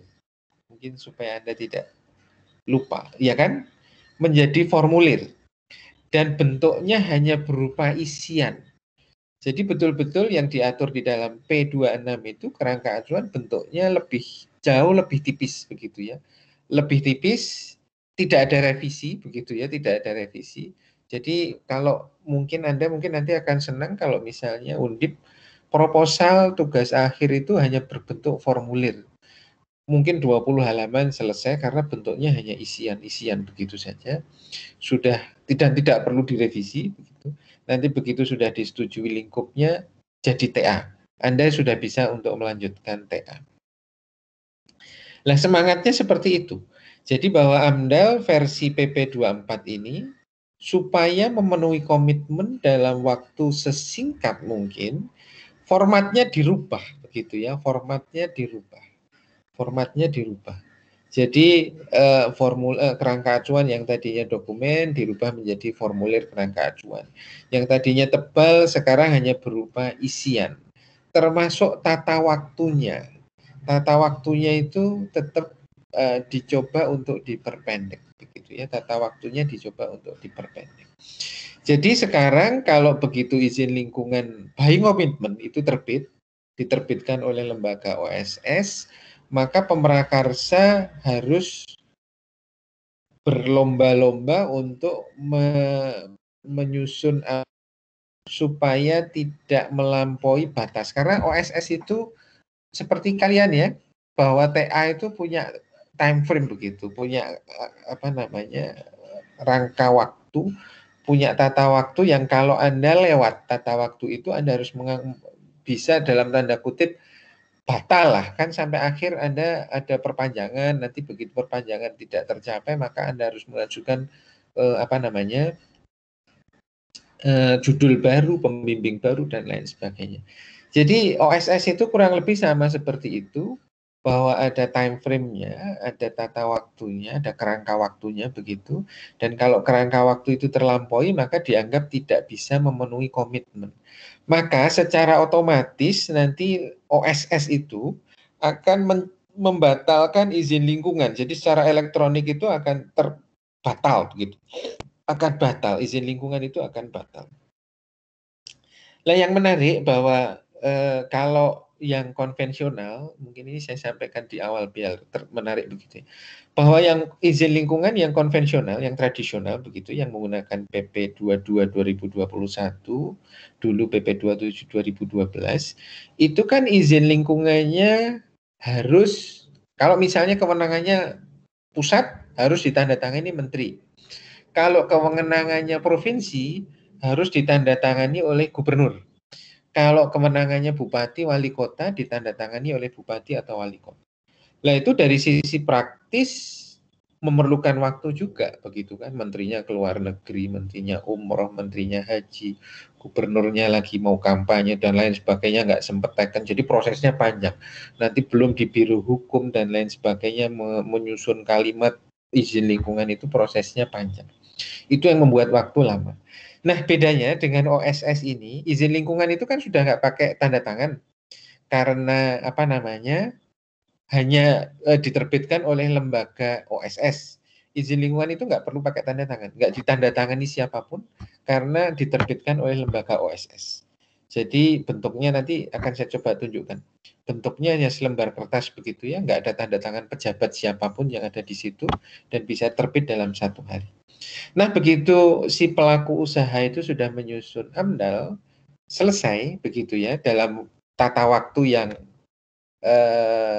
Mungkin supaya Anda tidak lupa, ya kan? Menjadi formulir. Dan bentuknya hanya berupa isian. Jadi betul-betul yang diatur di dalam P26 itu kerangka acuan bentuknya jauh lebih tipis begitu ya. Lebih tipis, tidak ada revisi begitu ya, tidak ada revisi. Jadi kalau Anda mungkin nanti akan senang kalau misalnya Undip proposal tugas akhir itu hanya berbentuk formulir. Mungkin 20 halaman selesai karena bentuknya hanya isian-isian begitu saja. Sudah tidak perlu direvisi begitu. Nanti begitu sudah disetujui lingkupnya jadi TA. Anda sudah bisa untuk melanjutkan TA. Nah, semangatnya seperti itu. Jadi bahwa AMDAL versi PP 24 ini supaya memenuhi komitmen dalam waktu sesingkat mungkin, formatnya dirubah begitu ya, formatnya dirubah. Jadi kerangka acuan yang tadinya dokumen dirubah menjadi formulir kerangka acuan. Yang tadinya tebal sekarang hanya berupa isian. Termasuk tata waktunya. Tata waktunya itu tetap dicoba untuk diperpendek begitu ya. Tata waktunya dicoba untuk diperpendek. Jadi sekarang kalau begitu izin lingkungan by komitmen itu diterbitkan oleh lembaga OSS, maka pemrakarsa harus berlomba-lomba untuk menyusun supaya tidak melampaui batas. Karena OSS itu seperti kalian ya, bahwa TA itu punya time frame begitu, punya rangka waktu, punya tata waktu yang kalau Anda lewat tata waktu itu Anda harus bisa dalam tanda kutip batal lah kan, sampai akhir Anda ada perpanjangan, nanti begitu perpanjangan tidak tercapai maka Anda harus mengajukan judul baru, pembimbing baru dan lain sebagainya. Jadi OSS itu kurang lebih sama seperti itu, bahwa ada time frame-nya, ada tata waktunya, ada kerangka waktunya begitu, dan kalau kerangka waktu itu terlampaui maka dianggap tidak bisa memenuhi komitmen. Maka secara otomatis nanti OSS itu akan membatalkan izin lingkungan. Jadi secara elektronik itu akan terbatal begitu. Akan batal, izin lingkungan itu akan batal. Nah, yang menarik bahwa kalau yang konvensional, mungkin ini saya sampaikan di awal biar menarik begitu ya, bahwa yang izin lingkungan yang konvensional, yang tradisional begitu, yang menggunakan PP 22 2021, dulu PP 27 2012, itu kan izin lingkungannya harus, kalau misalnya kewenangannya pusat harus ditandatangani menteri. Kalau kewenangannya provinsi harus ditandatangani oleh gubernur. Kalau kewenangannya bupati, wali kota ditandatangani oleh bupati atau wali kota. Nah itu dari sisi praktis memerlukan waktu juga, begitu kan, menterinya keluar negeri, menterinya umroh, menterinya haji, gubernurnya lagi mau kampanye dan lain sebagainya, nggak sempat teken, jadi prosesnya panjang. Nanti belum di biro hukum dan lain sebagainya menyusun kalimat izin lingkungan, itu prosesnya panjang. Itu yang membuat waktu lama. Nah bedanya dengan OSS ini, izin lingkungan itu kan sudah nggak pakai tanda tangan, karena apa namanya, hanya diterbitkan oleh lembaga OSS. Izin lingkungan itu nggak perlu pakai tanda tangan, nggak ditandatangani siapapun karena diterbitkan oleh lembaga OSS. Jadi bentuknya nanti akan saya coba tunjukkan. Bentuknya hanya selembar kertas begitu ya, nggak ada tanda tangan pejabat siapapun yang ada di situ dan bisa terbit dalam 1 hari. Nah begitu si pelaku usaha itu sudah menyusun AMDAL, selesai begitu ya, dalam tata waktu yang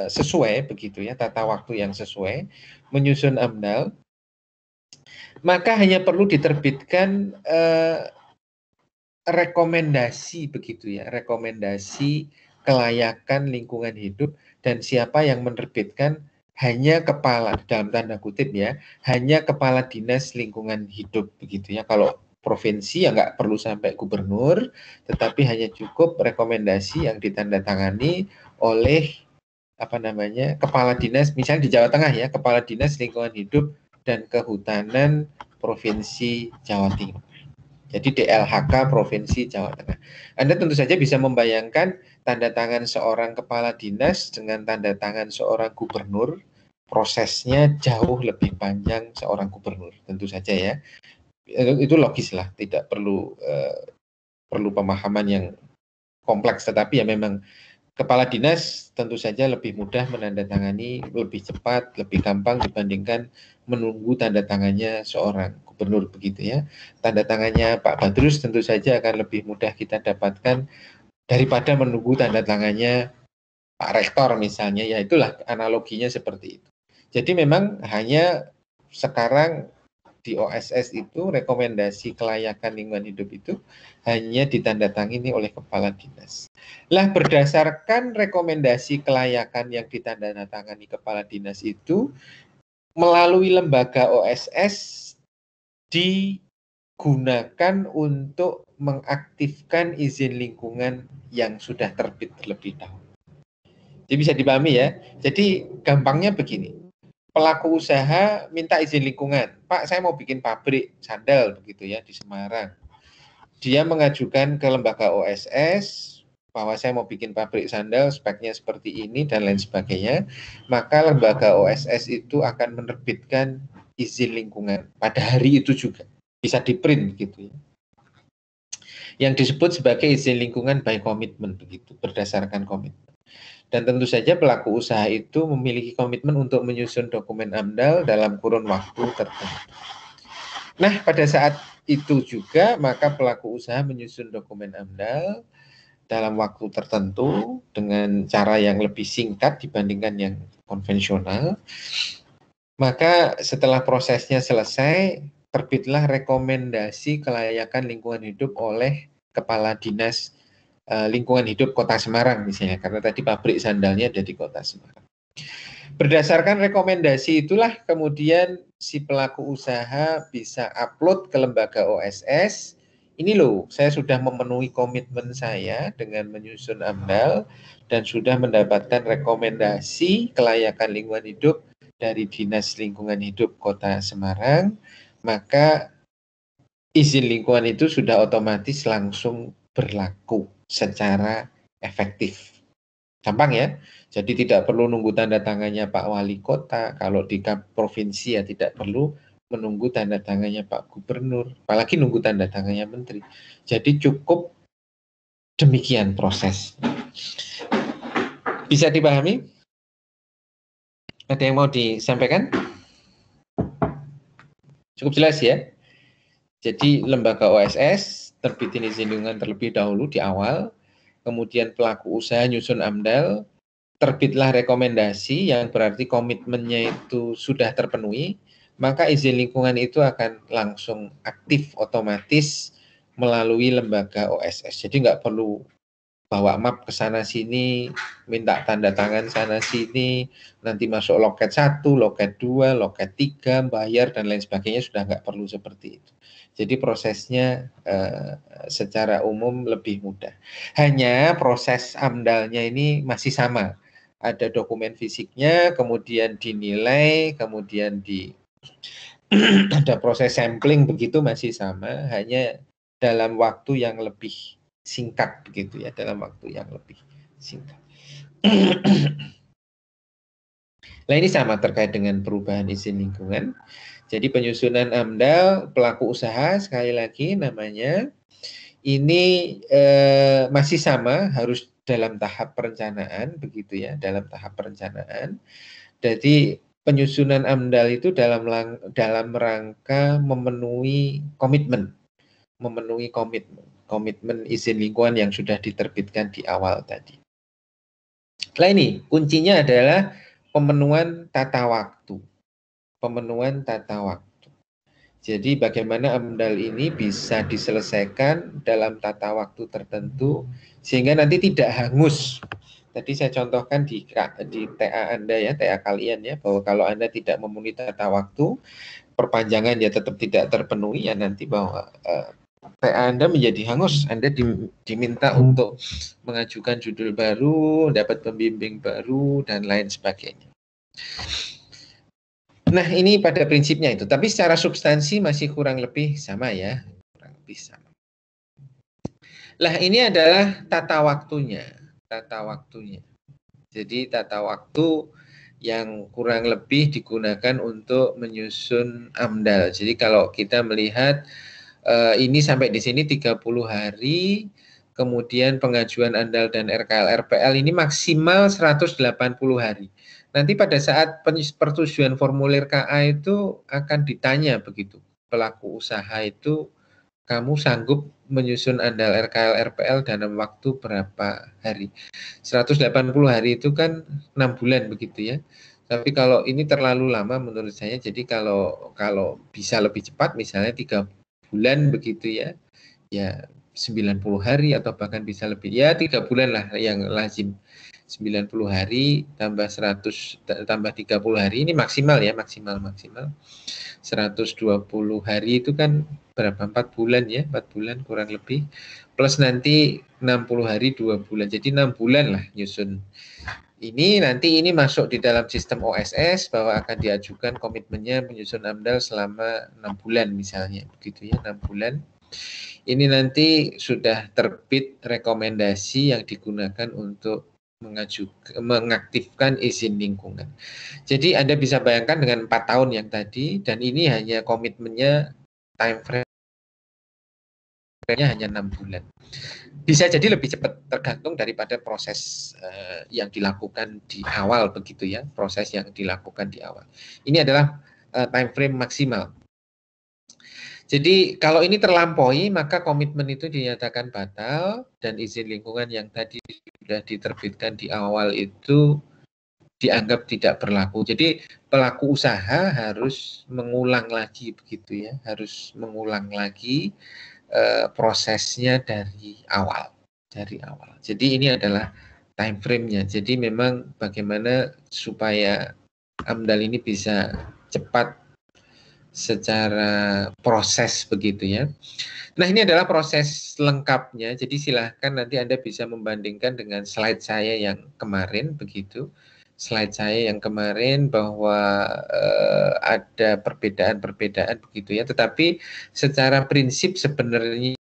sesuai begitu ya, tata waktu yang sesuai, menyusun AMDAL, maka hanya perlu diterbitkan rekomendasi begitu ya, rekomendasi kelayakan lingkungan hidup, dan siapa yang menerbitkan hanya kepala, dalam tanda kutip ya, hanya kepala dinas lingkungan hidup begitu ya. Kalau provinsi ya nggak perlu sampai gubernur, tetapi hanya cukup rekomendasi yang ditandatangani oleh apa namanya, kepala dinas, misalnya di Jawa Tengah ya, kepala dinas lingkungan hidup dan kehutanan Provinsi Jawa Timur. Jadi DLHK Provinsi Jawa Tengah. Anda tentu saja bisa membayangkan tanda tangan seorang kepala dinas dengan tanda tangan seorang gubernur, prosesnya jauh lebih panjang seorang gubernur, tentu saja ya. Itu logis lah, tidak perlu perlu pemahaman yang kompleks, tetapi ya memang kepala dinas tentu saja lebih mudah menandatangani, lebih cepat, lebih gampang dibandingkan menunggu tanda tangannya seorang gubernur begitu ya. Tanda tangannya Pak Badrus tentu saja akan lebih mudah kita dapatkan daripada menunggu tanda tangannya Pak Rektor misalnya. Ya itulah analoginya seperti itu. Jadi memang hanya sekarang di OSS itu rekomendasi kelayakan lingkungan hidup itu hanya ditandatangani oleh kepala dinas. Lah berdasarkan rekomendasi kelayakan yang ditandatangani kepala dinas itu, melalui lembaga OSS digunakan untuk mengaktifkan izin lingkungan yang sudah terbit terlebih dahulu. Jadi bisa dipahami ya. Jadi gampangnya begini. Pelaku usaha minta izin lingkungan. Pak, saya mau bikin pabrik sandal begitu ya di Semarang. Dia mengajukan ke lembaga OSS bahwa saya mau bikin pabrik sandal, speknya seperti ini dan lain sebagainya. Maka lembaga OSS itu akan menerbitkan izin lingkungan pada hari itu juga. Bisa di-print gitu ya. Yang disebut sebagai izin lingkungan by commitment begitu, berdasarkan komitmen. Dan tentu saja pelaku usaha itu memiliki komitmen untuk menyusun dokumen AMDAL dalam kurun waktu tertentu. Nah, pada saat itu juga maka pelaku usaha menyusun dokumen AMDAL dalam waktu tertentu dengan cara yang lebih singkat dibandingkan yang konvensional. Maka setelah prosesnya selesai, terbitlah rekomendasi kelayakan lingkungan hidup oleh Kepala Dinas Lingkungan Hidup Kota Semarang misalnya, karena tadi pabrik sandalnya ada di Kota Semarang. Berdasarkan rekomendasi itulah kemudian si pelaku usaha bisa upload ke lembaga OSS. Ini loh, saya sudah memenuhi komitmen saya dengan menyusun AMDAL dan sudah mendapatkan rekomendasi kelayakan lingkungan hidup dari Dinas Lingkungan Hidup Kota Semarang, maka izin lingkungan itu sudah otomatis langsung berlaku secara efektif. Gampang ya. Jadi tidak perlu nunggu tanda tangannya Pak Wali Kota. Kalau di provinsi ya tidak perlu menunggu tanda tangannya Pak Gubernur. Apalagi nunggu tanda tangannya Menteri. Jadi cukup demikian proses. Bisa dipahami? Ada yang mau disampaikan? Cukup jelas ya. Jadi lembaga OSS terbitin izin lingkungan terlebih dahulu di awal, kemudian pelaku usaha nyusun AMDAL, terbitlah rekomendasi yang berarti komitmennya itu sudah terpenuhi, maka izin lingkungan itu akan langsung aktif otomatis melalui lembaga OSS. Jadi nggak perlu bawa map ke sana sini, minta tanda tangan sana sini, nanti masuk loket 1, loket 2, loket 3, bayar dan lain sebagainya, sudah nggak perlu seperti itu. Jadi prosesnya secara umum lebih mudah. Hanya proses AMDAL-nya ini masih sama. Ada dokumen fisiknya, kemudian dinilai, kemudian ada proses sampling, begitu masih sama, hanya dalam waktu yang lebih singkat begitu ya, dalam waktu yang lebih singkat. Nah, ini sama terkait dengan perubahan izin lingkungan. Jadi penyusunan AMDAL pelaku usaha, sekali lagi namanya, ini masih sama, harus dalam tahap perencanaan begitu ya, dalam tahap perencanaan. Jadi penyusunan AMDAL itu dalam rangka memenuhi komitmen izin lingkungan yang sudah diterbitkan di awal tadi. Nah, ini kuncinya adalah pemenuhan tata waktu. Jadi bagaimana AMDAL ini bisa diselesaikan dalam tata waktu tertentu sehingga nanti tidak hangus. Tadi saya contohkan di TA Anda ya, TA kalian ya, bahwa kalau Anda tidak memenuhi tata waktu, perpanjangan ya tetap tidak terpenuhi, ya nanti bahwa TA Anda menjadi hangus. Anda diminta untuk mengajukan judul baru, dapat pembimbing baru, dan lain sebagainya. Nah, ini pada prinsipnya itu. Tapi secara substansi masih kurang lebih sama ya. Kurang lebih sama. Lah, ini adalah tata waktunya. Jadi tata waktu yang kurang lebih digunakan untuk menyusun AMDAL. Jadi kalau kita melihat ini sampai di sini 30 hari, kemudian pengajuan AMDAL dan RKL-RPL ini maksimal 180 hari. Nanti pada saat persetujuan formulir KA itu akan ditanya begitu, pelaku usaha itu, kamu sanggup menyusun AMDAL RKL-RPL dalam waktu berapa hari? 180 hari itu kan 6 bulan begitu ya. Tapi kalau ini terlalu lama menurut saya, jadi kalau bisa lebih cepat, misalnya 3 bulan begitu ya, ya 90 hari atau bahkan bisa lebih, ya 3 bulan lah yang lazim. 90 hari tambah 100 tambah 30 hari ini maksimal ya, maksimal 120 hari itu kan berapa, 4 bulan ya, 4 bulan kurang lebih, plus nanti 60 hari 2 bulan, jadi 6 bulan lah nyusun. Ini nanti ini masuk di dalam sistem OSS bahwa akan diajukan komitmennya menyusun AMDAL selama 6 bulan misalnya begitu ya, 6 bulan. Ini nanti sudah terbit rekomendasi yang digunakan untuk mengaktifkan izin lingkungan. Jadi Anda bisa bayangkan dengan 4 tahun yang tadi, dan ini hanya komitmennya time frame-nya hanya 6 bulan. Bisa jadi lebih cepat, tergantung daripada proses yang dilakukan di awal begitu ya, proses yang dilakukan di awal. Ini adalah time frame maksimal. Jadi kalau ini terlampaui, maka komitmen itu dinyatakan batal dan izin lingkungan yang tadi sudah diterbitkan di awal itu dianggap tidak berlaku. Jadi pelaku usaha harus mengulang lagi begitu ya, harus mengulang lagi prosesnya dari awal. Jadi ini adalah time frame-nya. Jadi memang bagaimana supaya AMDAL ini bisa cepat secara proses begitu ya. Nah, ini adalah proses lengkapnya. Jadi silahkan nanti Anda bisa membandingkan dengan slide saya yang kemarin begitu. Slide saya yang kemarin bahwa ada perbedaan-perbedaan begitu ya. Tetapi secara prinsip sebenarnya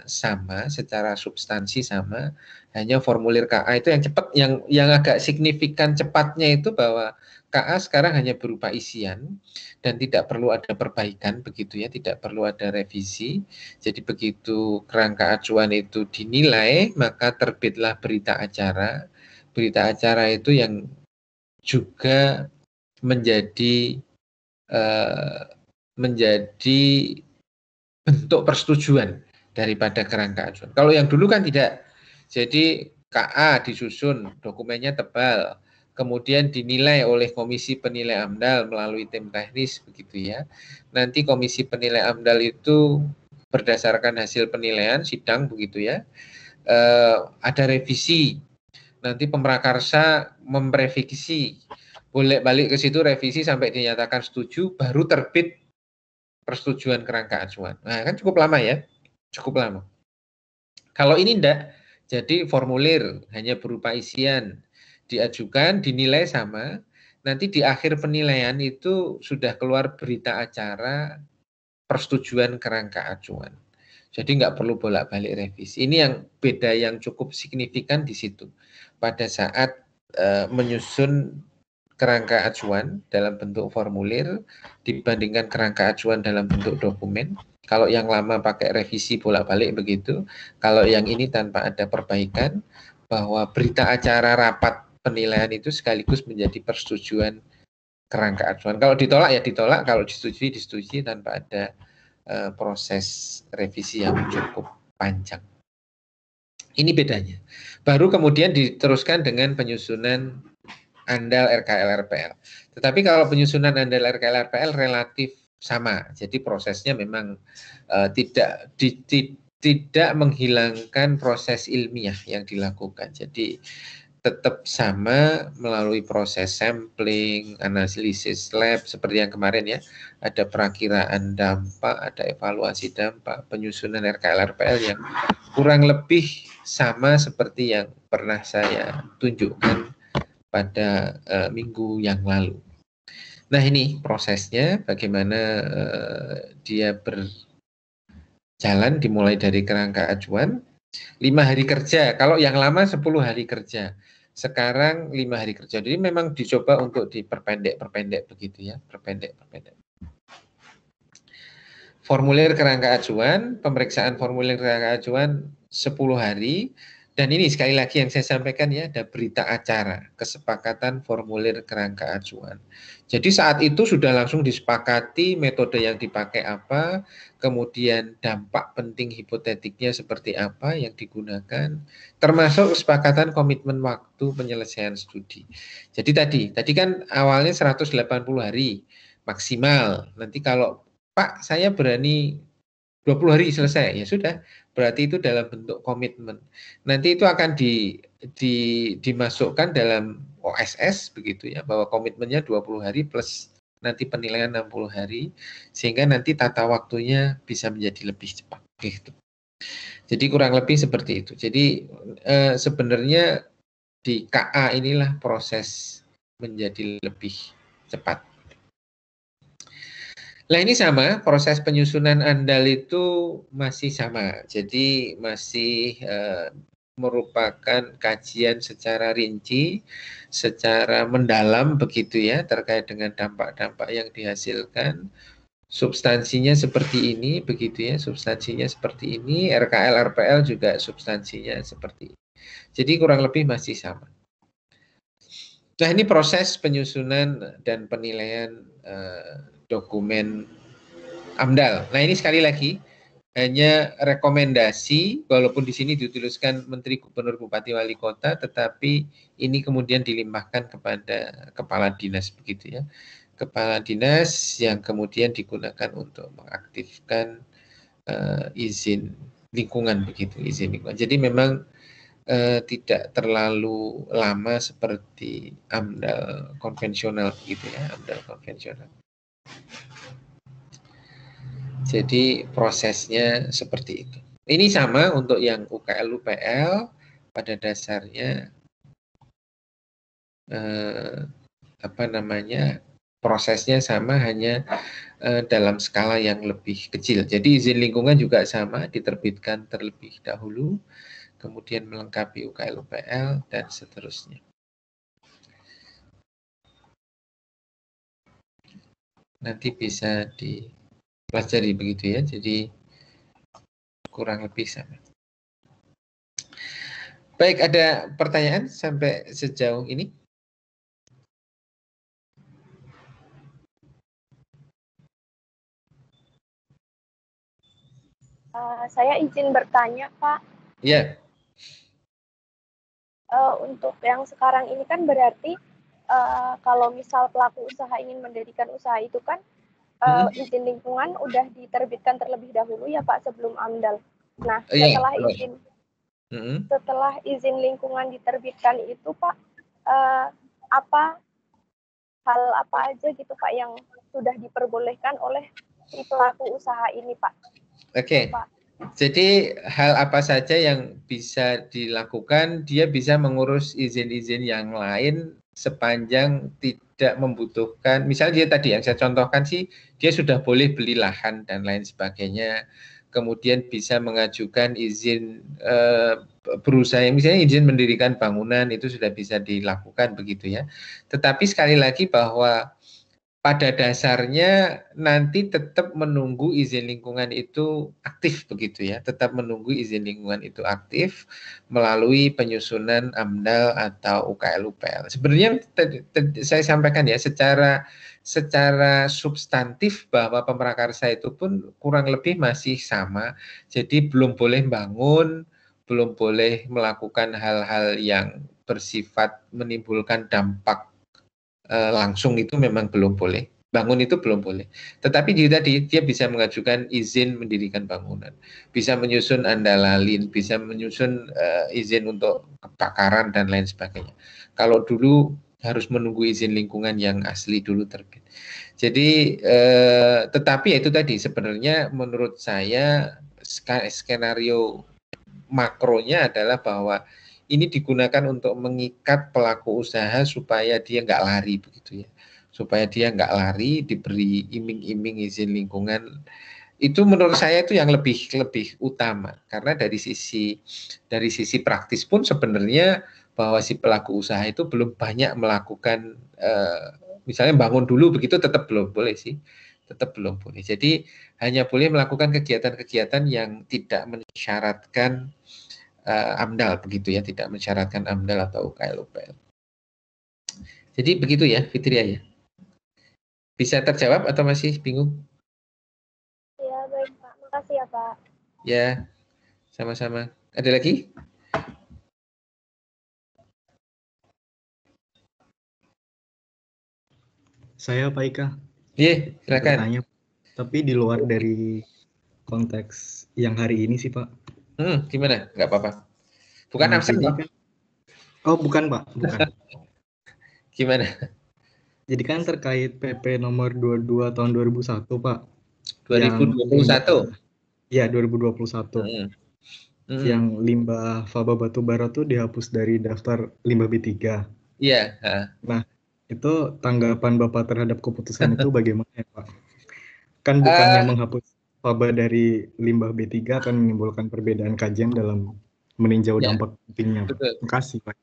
sama, secara substansi sama. Hanya formulir KA itu yang cepat, yang agak signifikan cepatnya itu bahwa KA sekarang hanya berupa isian dan tidak perlu ada perbaikan begitu ya, tidak perlu ada revisi. Jadi begitu kerangka acuan itu dinilai, maka terbitlah berita acara. Berita acara itu yang juga menjadi bentuk persetujuan daripada kerangka acuan. Kalau yang dulu kan tidak. Jadi KA disusun, dokumennya tebal, kemudian dinilai oleh komisi penilai AMDAL melalui tim teknis begitu ya. Nanti komisi penilai AMDAL itu berdasarkan hasil penilaian sidang begitu ya, ada revisi, nanti pemrakarsa memrevisi, boleh balik ke situ revisi sampai dinyatakan setuju, baru terbit persetujuan kerangka acuan. Nah, kan cukup lama ya, cukup lama. Kalau ini enggak, jadi formulir hanya berupa isian, diajukan, dinilai sama, nanti di akhir penilaian itu sudah keluar berita acara persetujuan kerangka acuan. Jadi nggak perlu bolak-balik revisi. Ini yang beda yang cukup signifikan di situ. Pada saat menyusun kerangka acuan dalam bentuk formulir dibandingkan kerangka acuan dalam bentuk dokumen. Kalau yang lama pakai revisi bolak-balik begitu, kalau yang ini tanpa ada perbaikan, bahwa berita acara rapat penilaian itu sekaligus menjadi persetujuan kerangka acuan. Kalau ditolak ya ditolak, kalau disetujui disetujui tanpa ada proses revisi yang cukup panjang. Ini bedanya. Baru kemudian diteruskan dengan penyusunan andal RKL RPL. Tetapi kalau penyusunan andal RKL RPL relatif sama. Jadi prosesnya memang tidak menghilangkan proses ilmiah yang dilakukan. Jadi tetap sama melalui proses sampling, analisis lab seperti yang kemarin ya. Ada perakiraan dampak, ada evaluasi dampak, penyusunan RKL RPL yang kurang lebih sama seperti yang pernah saya tunjukkan pada minggu yang lalu. Nah ini prosesnya bagaimana dia berjalan dimulai dari kerangka acuan 5 hari kerja, kalau yang lama 10 hari kerja, sekarang 5 hari kerja. Jadi memang dicoba untuk diperpendek begitu ya, perpendek. Formulir kerangka acuan, pemeriksaan formulir kerangka acuan 10 hari. Dan ini sekali lagi yang saya sampaikan ya, ada berita acara, kesepakatan formulir kerangka acuan. Jadi saat itu sudah langsung disepakati metode yang dipakai apa, kemudian dampak penting hipotetiknya seperti apa yang digunakan, termasuk kesepakatan komitmen waktu penyelesaian studi. Jadi tadi kan awalnya 180 hari maksimal. Nanti kalau Pak saya berani 20 hari selesai, ya sudah, berarti itu dalam bentuk komitmen. Nanti itu akan dimasukkan dalam OSS begitu ya, bahwa komitmennya 20 hari plus nanti penilaian 60 hari, sehingga nanti tata waktunya bisa menjadi lebih cepat. Gitu. Jadi kurang lebih seperti itu. Jadi sebenarnya di KA inilah proses menjadi lebih cepat. Nah ini sama, proses penyusunan andal itu masih sama. Jadi masih merupakan kajian secara rinci, secara mendalam begitu ya, terkait dengan dampak-dampak yang dihasilkan. Substansinya seperti ini, begitu ya, substansinya seperti ini, RKL, RPL juga substansinya seperti ini. Jadi kurang lebih masih sama. Nah ini proses penyusunan dan penilaian dokumen AMDAL. Nah ini sekali lagi hanya rekomendasi, walaupun di sini dituliskan Menteri Gubernur Bupati Wali Kota, tetapi ini kemudian dilimpahkan kepada kepala dinas begitu ya. Kepala dinas yang kemudian digunakan untuk mengaktifkan izin lingkungan begitu, izin lingkungan. Jadi memang tidak terlalu lama seperti AMDAL konvensional gitu ya, AMDAL konvensional. Jadi prosesnya seperti itu. Ini sama untuk yang UKL UPL pada dasarnya prosesnya sama, hanya dalam skala yang lebih kecil. Jadi izin lingkungan juga sama, diterbitkan terlebih dahulu, kemudian melengkapi UKL UPL dan seterusnya. Nanti bisa dipelajari begitu ya. Jadi kurang lebih sama. Baik, ada pertanyaan sampai sejauh ini? Saya izin bertanya, Pak. Iya. Untuk yang sekarang ini kan berarti kalau misal pelaku usaha ingin mendirikan usaha itu kan izin lingkungan udah diterbitkan terlebih dahulu ya Pak sebelum AMDAL. Nah setelah izin Setelah izin lingkungan diterbitkan itu Pak, hal apa aja gitu Pak yang sudah diperbolehkan oleh si pelaku usaha ini Pak? Oke. Jadi hal apa saja yang bisa dilakukan, dia bisa mengurus izin-izin yang lain sepanjang tidak membutuhkan, misalnya dia tadi yang saya contohkan sih, dia sudah boleh beli lahan dan lain sebagainya, kemudian bisa mengajukan izin berusaha, misalnya izin mendirikan bangunan itu sudah bisa dilakukan begitu ya. Tetapi sekali lagi bahwa pada dasarnya nanti tetap menunggu izin lingkungan itu aktif begitu ya, tetap menunggu izin lingkungan itu aktif melalui penyusunan AMDAL atau UKL-UPL. Sebenarnya saya sampaikan ya, secara substantif bahwa pemrakarsa itu pun kurang lebih masih sama. Jadi belum boleh bangun, belum boleh melakukan hal-hal yang bersifat menimbulkan dampak langsung, itu memang belum boleh. Bangun itu belum boleh. Tetapi dia bisa mengajukan izin mendirikan bangunan, bisa menyusun andalalin, bisa menyusun izin untuk kebakaran dan lain sebagainya. Kalau dulu harus menunggu izin lingkungan yang asli dulu terbit. Jadi tetapi itu tadi sebenarnya menurut saya skenario makronya adalah bahwa ini digunakan untuk mengikat pelaku usaha supaya dia nggak lari begitu ya, supaya dia nggak lari, diberi iming-iming izin lingkungan. Itu menurut saya itu yang lebih utama, karena dari sisi praktis pun sebenarnya bahwa si pelaku usaha itu belum banyak melakukan misalnya bangun dulu begitu, tetap belum boleh sih, tetap belum boleh. Jadi hanya boleh melakukan kegiatan-kegiatan yang tidak mensyaratkan AMDAL begitu ya, tidak mensyaratkan AMDAL atau UKL-UPL. Jadi begitu ya Fitria ya. Bisa terjawab atau masih bingung? Ya baik Pak, makasih ya Pak. Ya, sama-sama. Ada lagi? Saya Pak Ika. Iya, silakan. Bertanya, tapi di luar dari konteks yang hari ini sih Pak. Gimana? Nggak apa-apa. Bukan absen Pak. Kan, oh bukan Pak, bukan. Gimana? Jadi kan terkait PP nomor 22 tahun 2001 Pak. 2021? Iya 2021. Yang limbah faba batubara tuh dihapus dari daftar limbah B3. Iya. Nah, itu tanggapan Bapak terhadap keputusan itu bagaimana ya Pak? Kan bukannya menghapus faba dari limbah B3 akan menimbulkan perbedaan kajian dalam meninjau dampak pentingnya. Terima kasih Pak.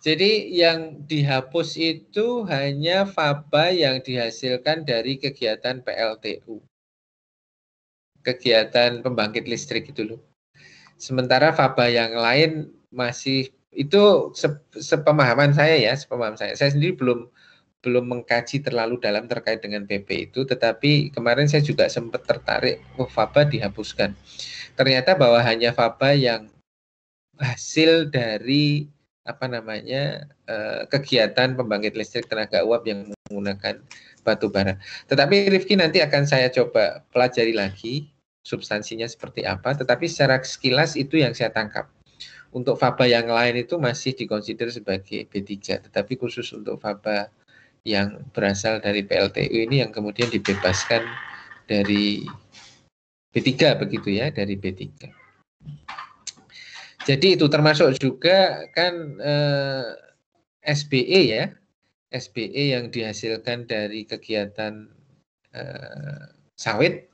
Jadi yang dihapus itu hanya faba yang dihasilkan dari kegiatan PLTU. Kegiatan pembangkit listrik itu loh. Sementara faba yang lain masih, itu sepemahaman saya ya, sepemahaman saya. Saya sendiri belum mengkaji terlalu dalam terkait dengan PP itu, tetapi kemarin saya juga sempat tertarik, faba dihapuskan. Ternyata bahwa hanya faba yang hasil dari kegiatan pembangkit listrik tenaga uap yang menggunakan batu bara. Tetapi Rifki nanti akan saya coba pelajari lagi substansinya seperti apa, tetapi secara sekilas itu yang saya tangkap. Untuk faba yang lain itu masih dikonsider sebagai B3, tetapi khusus untuk faba yang berasal dari PLTU ini yang kemudian dibebaskan dari B3 begitu ya, dari B3. Jadi itu termasuk juga kan SBE ya, SBE yang dihasilkan dari kegiatan sawit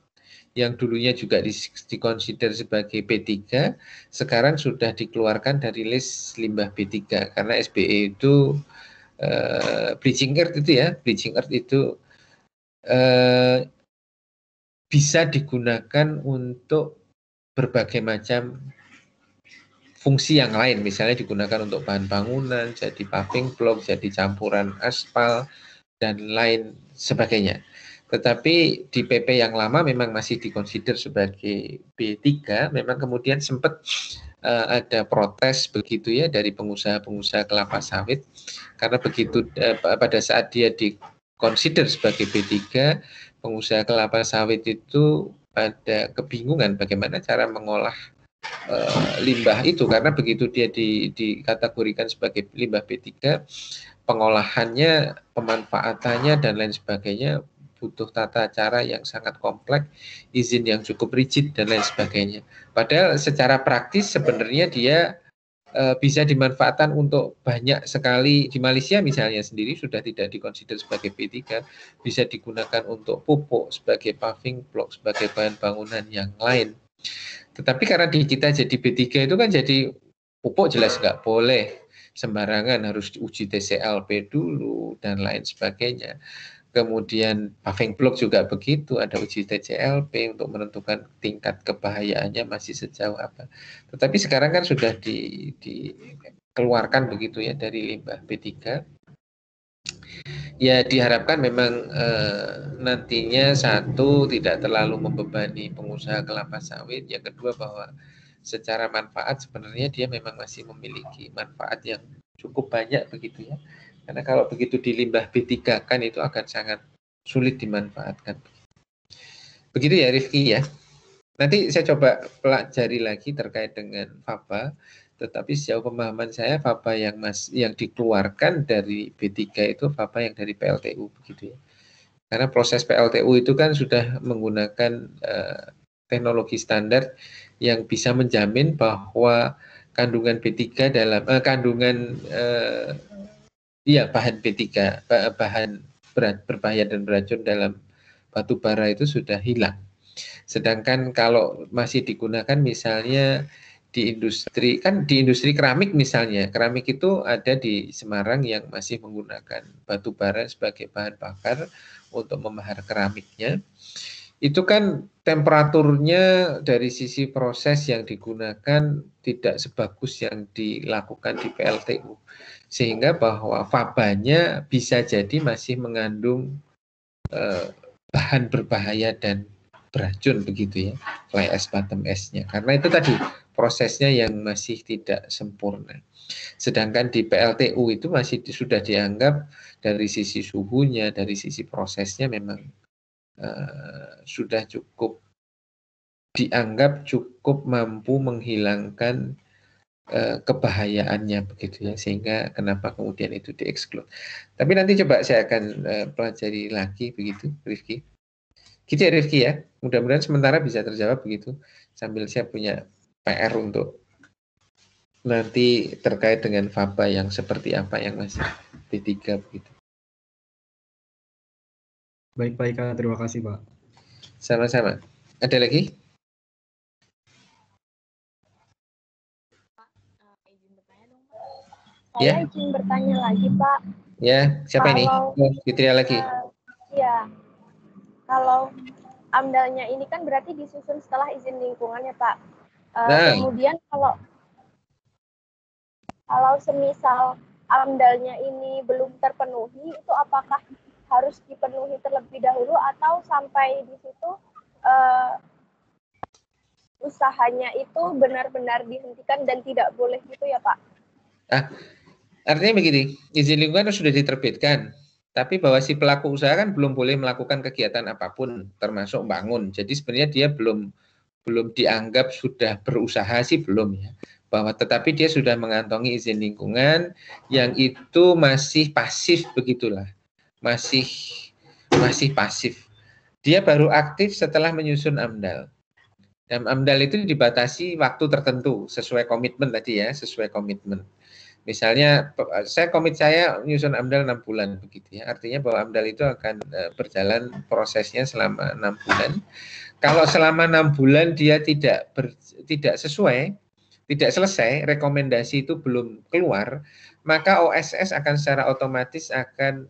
yang dulunya juga dikonsider sebagai B3, sekarang sudah dikeluarkan dari list limbah B3 karena SBE itu bleaching earth itu ya, bleaching earth itu bisa digunakan untuk berbagai macam fungsi yang lain, misalnya digunakan untuk bahan bangunan, jadi paving block, jadi campuran aspal, dan lain sebagainya. Tetapi di PP yang lama memang masih dikonsider sebagai B3, memang kemudian sempat ada protes begitu ya dari pengusaha-pengusaha kelapa sawit, karena begitu pada saat dia dikonsider sebagai B3, pengusaha kelapa sawit itu pada kebingungan bagaimana cara mengolah limbah itu, karena begitu dia dikategorikan sebagai limbah B3, pengolahannya, pemanfaatannya dan lain sebagainya butuh tata cara yang sangat kompleks, izin yang cukup rigid dan lain sebagainya. Padahal secara praktis sebenarnya dia bisa dimanfaatkan untuk banyak sekali. Di Malaysia misalnya sendiri sudah tidak dikonsider sebagai B3, bisa digunakan untuk pupuk, sebagai paving block, sebagai bahan bangunan yang lain. Tetapi karena di kita jadi B3 itu kan jadi pupuk jelas nggak boleh sembarangan, harus diuji TCLP dulu dan lain sebagainya. Kemudian paving block juga begitu, ada uji TCLP untuk menentukan tingkat kebahayaannya masih sejauh apa. Tetapi sekarang kan sudah dikeluarkan begitu ya dari limbah B3. Ya diharapkan memang nantinya satu tidak terlalu membebani pengusaha kelapa sawit, yang kedua bahwa secara manfaat sebenarnya dia memang masih memiliki manfaat yang cukup banyak begitu ya. Karena kalau begitu di limbah B3 kan itu akan sangat sulit dimanfaatkan. Begitu ya Rifki ya. Nanti saya coba pelajari lagi terkait dengan faba, tetapi sejauh pemahaman saya faba yang dikeluarkan dari B3 itu faba yang dari PLTU begitu ya. Karena proses PLTU itu kan sudah menggunakan teknologi standar yang bisa menjamin bahwa kandungan B3 dalam bahan B3, bahan berbahaya dan beracun dalam batu bara itu sudah hilang. Sedangkan kalau masih digunakan misalnya di industri keramik misalnya, keramik itu ada di Semarang yang masih menggunakan batu bara sebagai bahan bakar untuk membakar keramiknya. Itu kan temperaturnya dari sisi proses yang digunakan tidak sebagus yang dilakukan di PLTU. Sehingga bahwa fabanya bisa jadi masih mengandung bahan berbahaya dan beracun begitu ya, fly ash bottom ash-nya. Karena itu tadi prosesnya yang masih tidak sempurna. Sedangkan di PLTU itu masih sudah dianggap dari sisi suhunya, dari sisi prosesnya memang sudah cukup dianggap cukup mampu menghilangkan kebahayaannya begitu ya, sehingga kenapa kemudian itu di-exclude. Tapi nanti coba saya akan pelajari lagi begitu, Rifki. Gitu ya Rifki ya, mudah-mudahan sementara bisa terjawab begitu, sambil saya punya PR untuk nanti terkait dengan faba yang seperti apa yang masih B3 begitu. Baik Kak, terima kasih Pak. Sama-sama. Ada lagi? Saya izin bertanya lagi Pak. Ya, siapa ini? Fitria lagi. Ya, kalau AMDAL-nya ini kan berarti disusun setelah izin lingkungan ya Pak. Kemudian kalau semisal AMDAL-nya ini belum terpenuhi, itu apakah harus dipenuhi terlebih dahulu atau sampai di situ usahanya itu benar-benar dihentikan dan tidak boleh gitu ya Pak? Artinya begini, izin lingkungan sudah diterbitkan, tapi bahwa si pelaku usaha kan belum boleh melakukan kegiatan apapun, termasuk bangun. Jadi sebenarnya dia belum dianggap sudah berusaha sih, belum ya. Tetapi dia sudah mengantongi izin lingkungan yang itu masih pasif begitulah. Masih pasif. Dia baru aktif setelah menyusun AMDAL. Dan AMDAL itu dibatasi waktu tertentu sesuai komitmen tadi ya, sesuai komitmen. Misalnya saya nyusun AMDAL 6 bulan begitu ya. Artinya bahwa AMDAL itu akan berjalan prosesnya selama 6 bulan. Kalau selama 6 bulan dia tidak sesuai, tidak selesai, rekomendasi itu belum keluar, maka OSS akan secara otomatis akan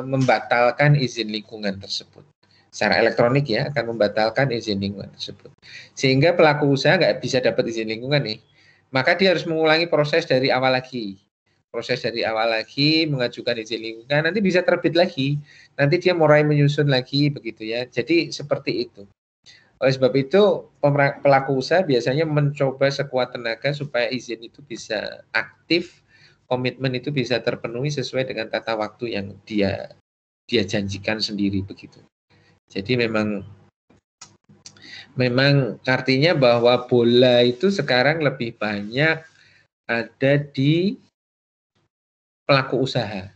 membatalkan izin lingkungan tersebut. Secara elektronik ya, akan membatalkan izin lingkungan tersebut. Sehingga pelaku usaha nggak bisa dapat izin lingkungan nih. Maka dia harus mengulangi proses dari awal lagi. Mengajukan izin lingkungan, nanti bisa terbit lagi. Nanti dia mulai menyusun lagi begitu ya. Jadi seperti itu. Oleh sebab itu pelaku usaha biasanya mencoba sekuat tenaga supaya izin itu bisa aktif, komitmen itu bisa terpenuhi sesuai dengan tata waktu yang dia janjikan sendiri begitu. Jadi memang memang artinya bahwa bola itu sekarang lebih banyak ada di pelaku usaha.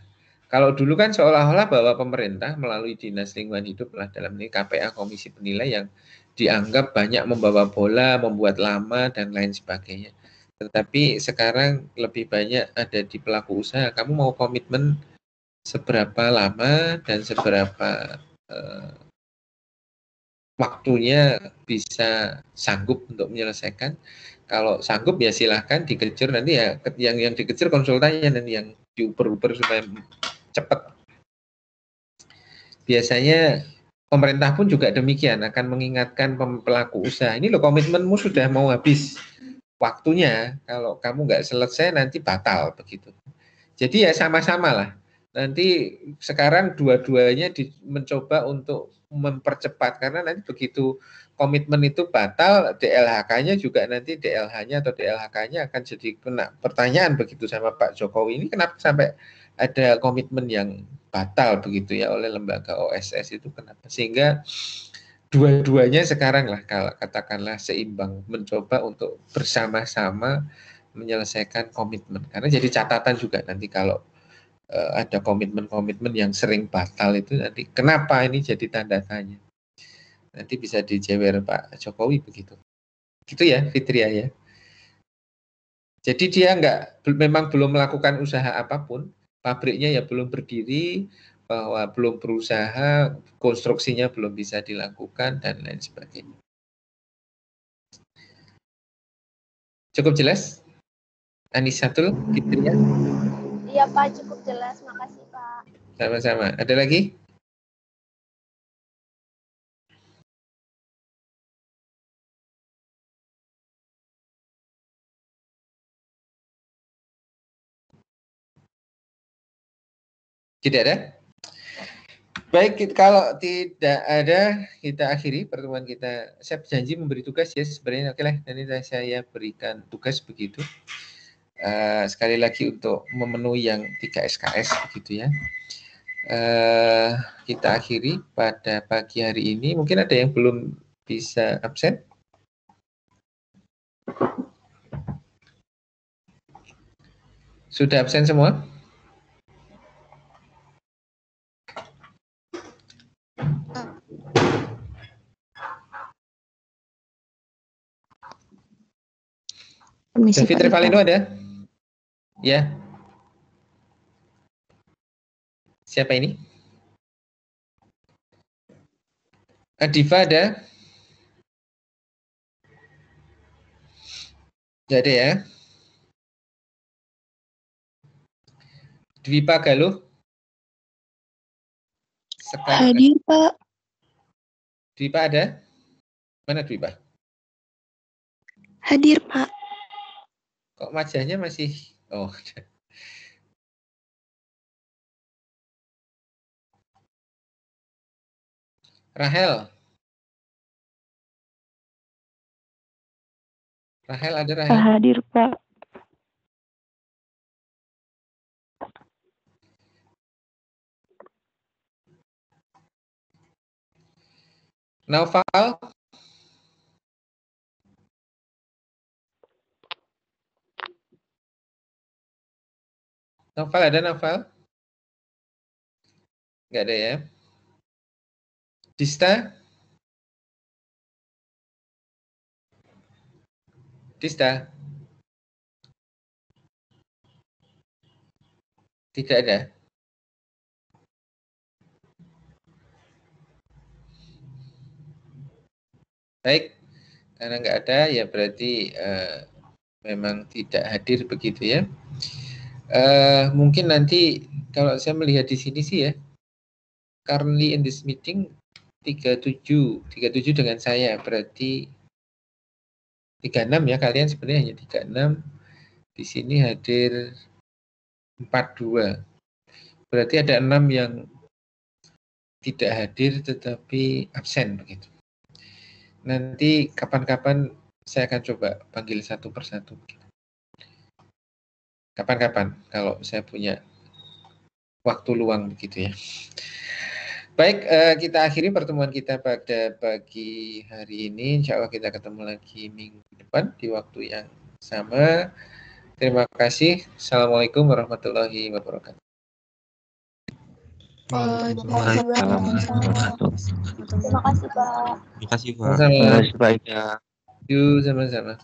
Kalau dulu kan seolah-olah bahwa pemerintah melalui Dinas Lingkungan Hidup lah dalam ini KPA, Komisi Penilai, yang dianggap banyak membawa bola, membuat lama dan lain sebagainya. Tetapi sekarang lebih banyak ada di pelaku usaha. Kamu mau komitmen seberapa lama dan seberapa waktunya bisa sanggup untuk menyelesaikan. Kalau sanggup ya silahkan dikejar, nanti ya yang dikejar konsultannya dan yang diuper-uper supaya cepat. Biasanya pemerintah pun juga demikian, akan mengingatkan pelaku usaha, ini loh komitmenmu sudah mau habis waktunya, kalau kamu nggak selesai nanti batal begitu. Jadi ya sama-sama lah. Nanti sekarang dua-duanya mencoba untuk mempercepat, karena nanti begitu komitmen itu batal, DLHK-nya juga nanti DLH-nya atau DLHK-nya akan jadi kena pertanyaan begitu sama Pak Jokowi, ini kenapa sampai ada komitmen yang batal begitu ya oleh lembaga OSS itu, kenapa? Sehingga dua-duanya sekarang lah kalau katakanlah seimbang, mencoba untuk bersama-sama menyelesaikan komitmen, karena jadi catatan juga nanti kalau ada komitmen-komitmen yang sering batal itu nanti kenapa ini jadi tanda tanya, nanti bisa dijewer Pak Jokowi begitu. Gitu ya Fitria ya. Jadi dia memang belum melakukan usaha apapun, pabriknya ya belum berdiri, bahwa belum berusaha, konstruksinya belum bisa dilakukan dan lain sebagainya. Cukup jelas? Anisatul, Fitria? Iya Pak, cukup jelas. Makasih Pak. Sama-sama. Ada lagi? Tidak ada? Baik, kalau tidak ada, kita akhiri pertemuan kita. Saya janji memberi tugas ya sebenarnya. Oke lah, nanti saya berikan tugas begitu. Sekali lagi untuk memenuhi yang 3 SKS begitu ya. Kita akhiri pada pagi hari ini. Mungkin ada yang belum bisa absen. Sudah absen semua? Fitri Valino ada? Ya. Siapa ini? Diva ada? Tidak ada ya? Dwipa Galuh? Hadir Pak. Dwipa ada? Mana Dwipa? Hadir Pak. Kok wajahnya masih... Oh, Rahel. Rahel ada Rahel? Hadir Pak. Naufal? Naufal ada Naufal? Nggak ada ya? Dista? Dista? Tidak ada. Baik, karena nggak ada ya berarti memang tidak hadir begitu ya. Mungkin nanti kalau saya melihat di sini sih ya, currently in this meeting 37 dengan saya, berarti 36 ya, kalian sebenarnya hanya 36, di sini hadir 42, berarti ada 6 yang tidak hadir tetapi absen begitu. Nanti kapan-kapan saya akan coba panggil satu persatu. Kapan-kapan kalau saya punya waktu luang begitu ya. Baik, kita akhiri pertemuan kita pada pagi hari ini. Insya Allah kita ketemu lagi minggu depan di waktu yang sama. Terima kasih. Assalamualaikum warahmatullahi wabarakatuh. Waalaikumsalam. Terima kasih, Pak. Terima kasih, Pak. Sama-sama. Terima kasih, Pak Ika. Yuk, sama-sama.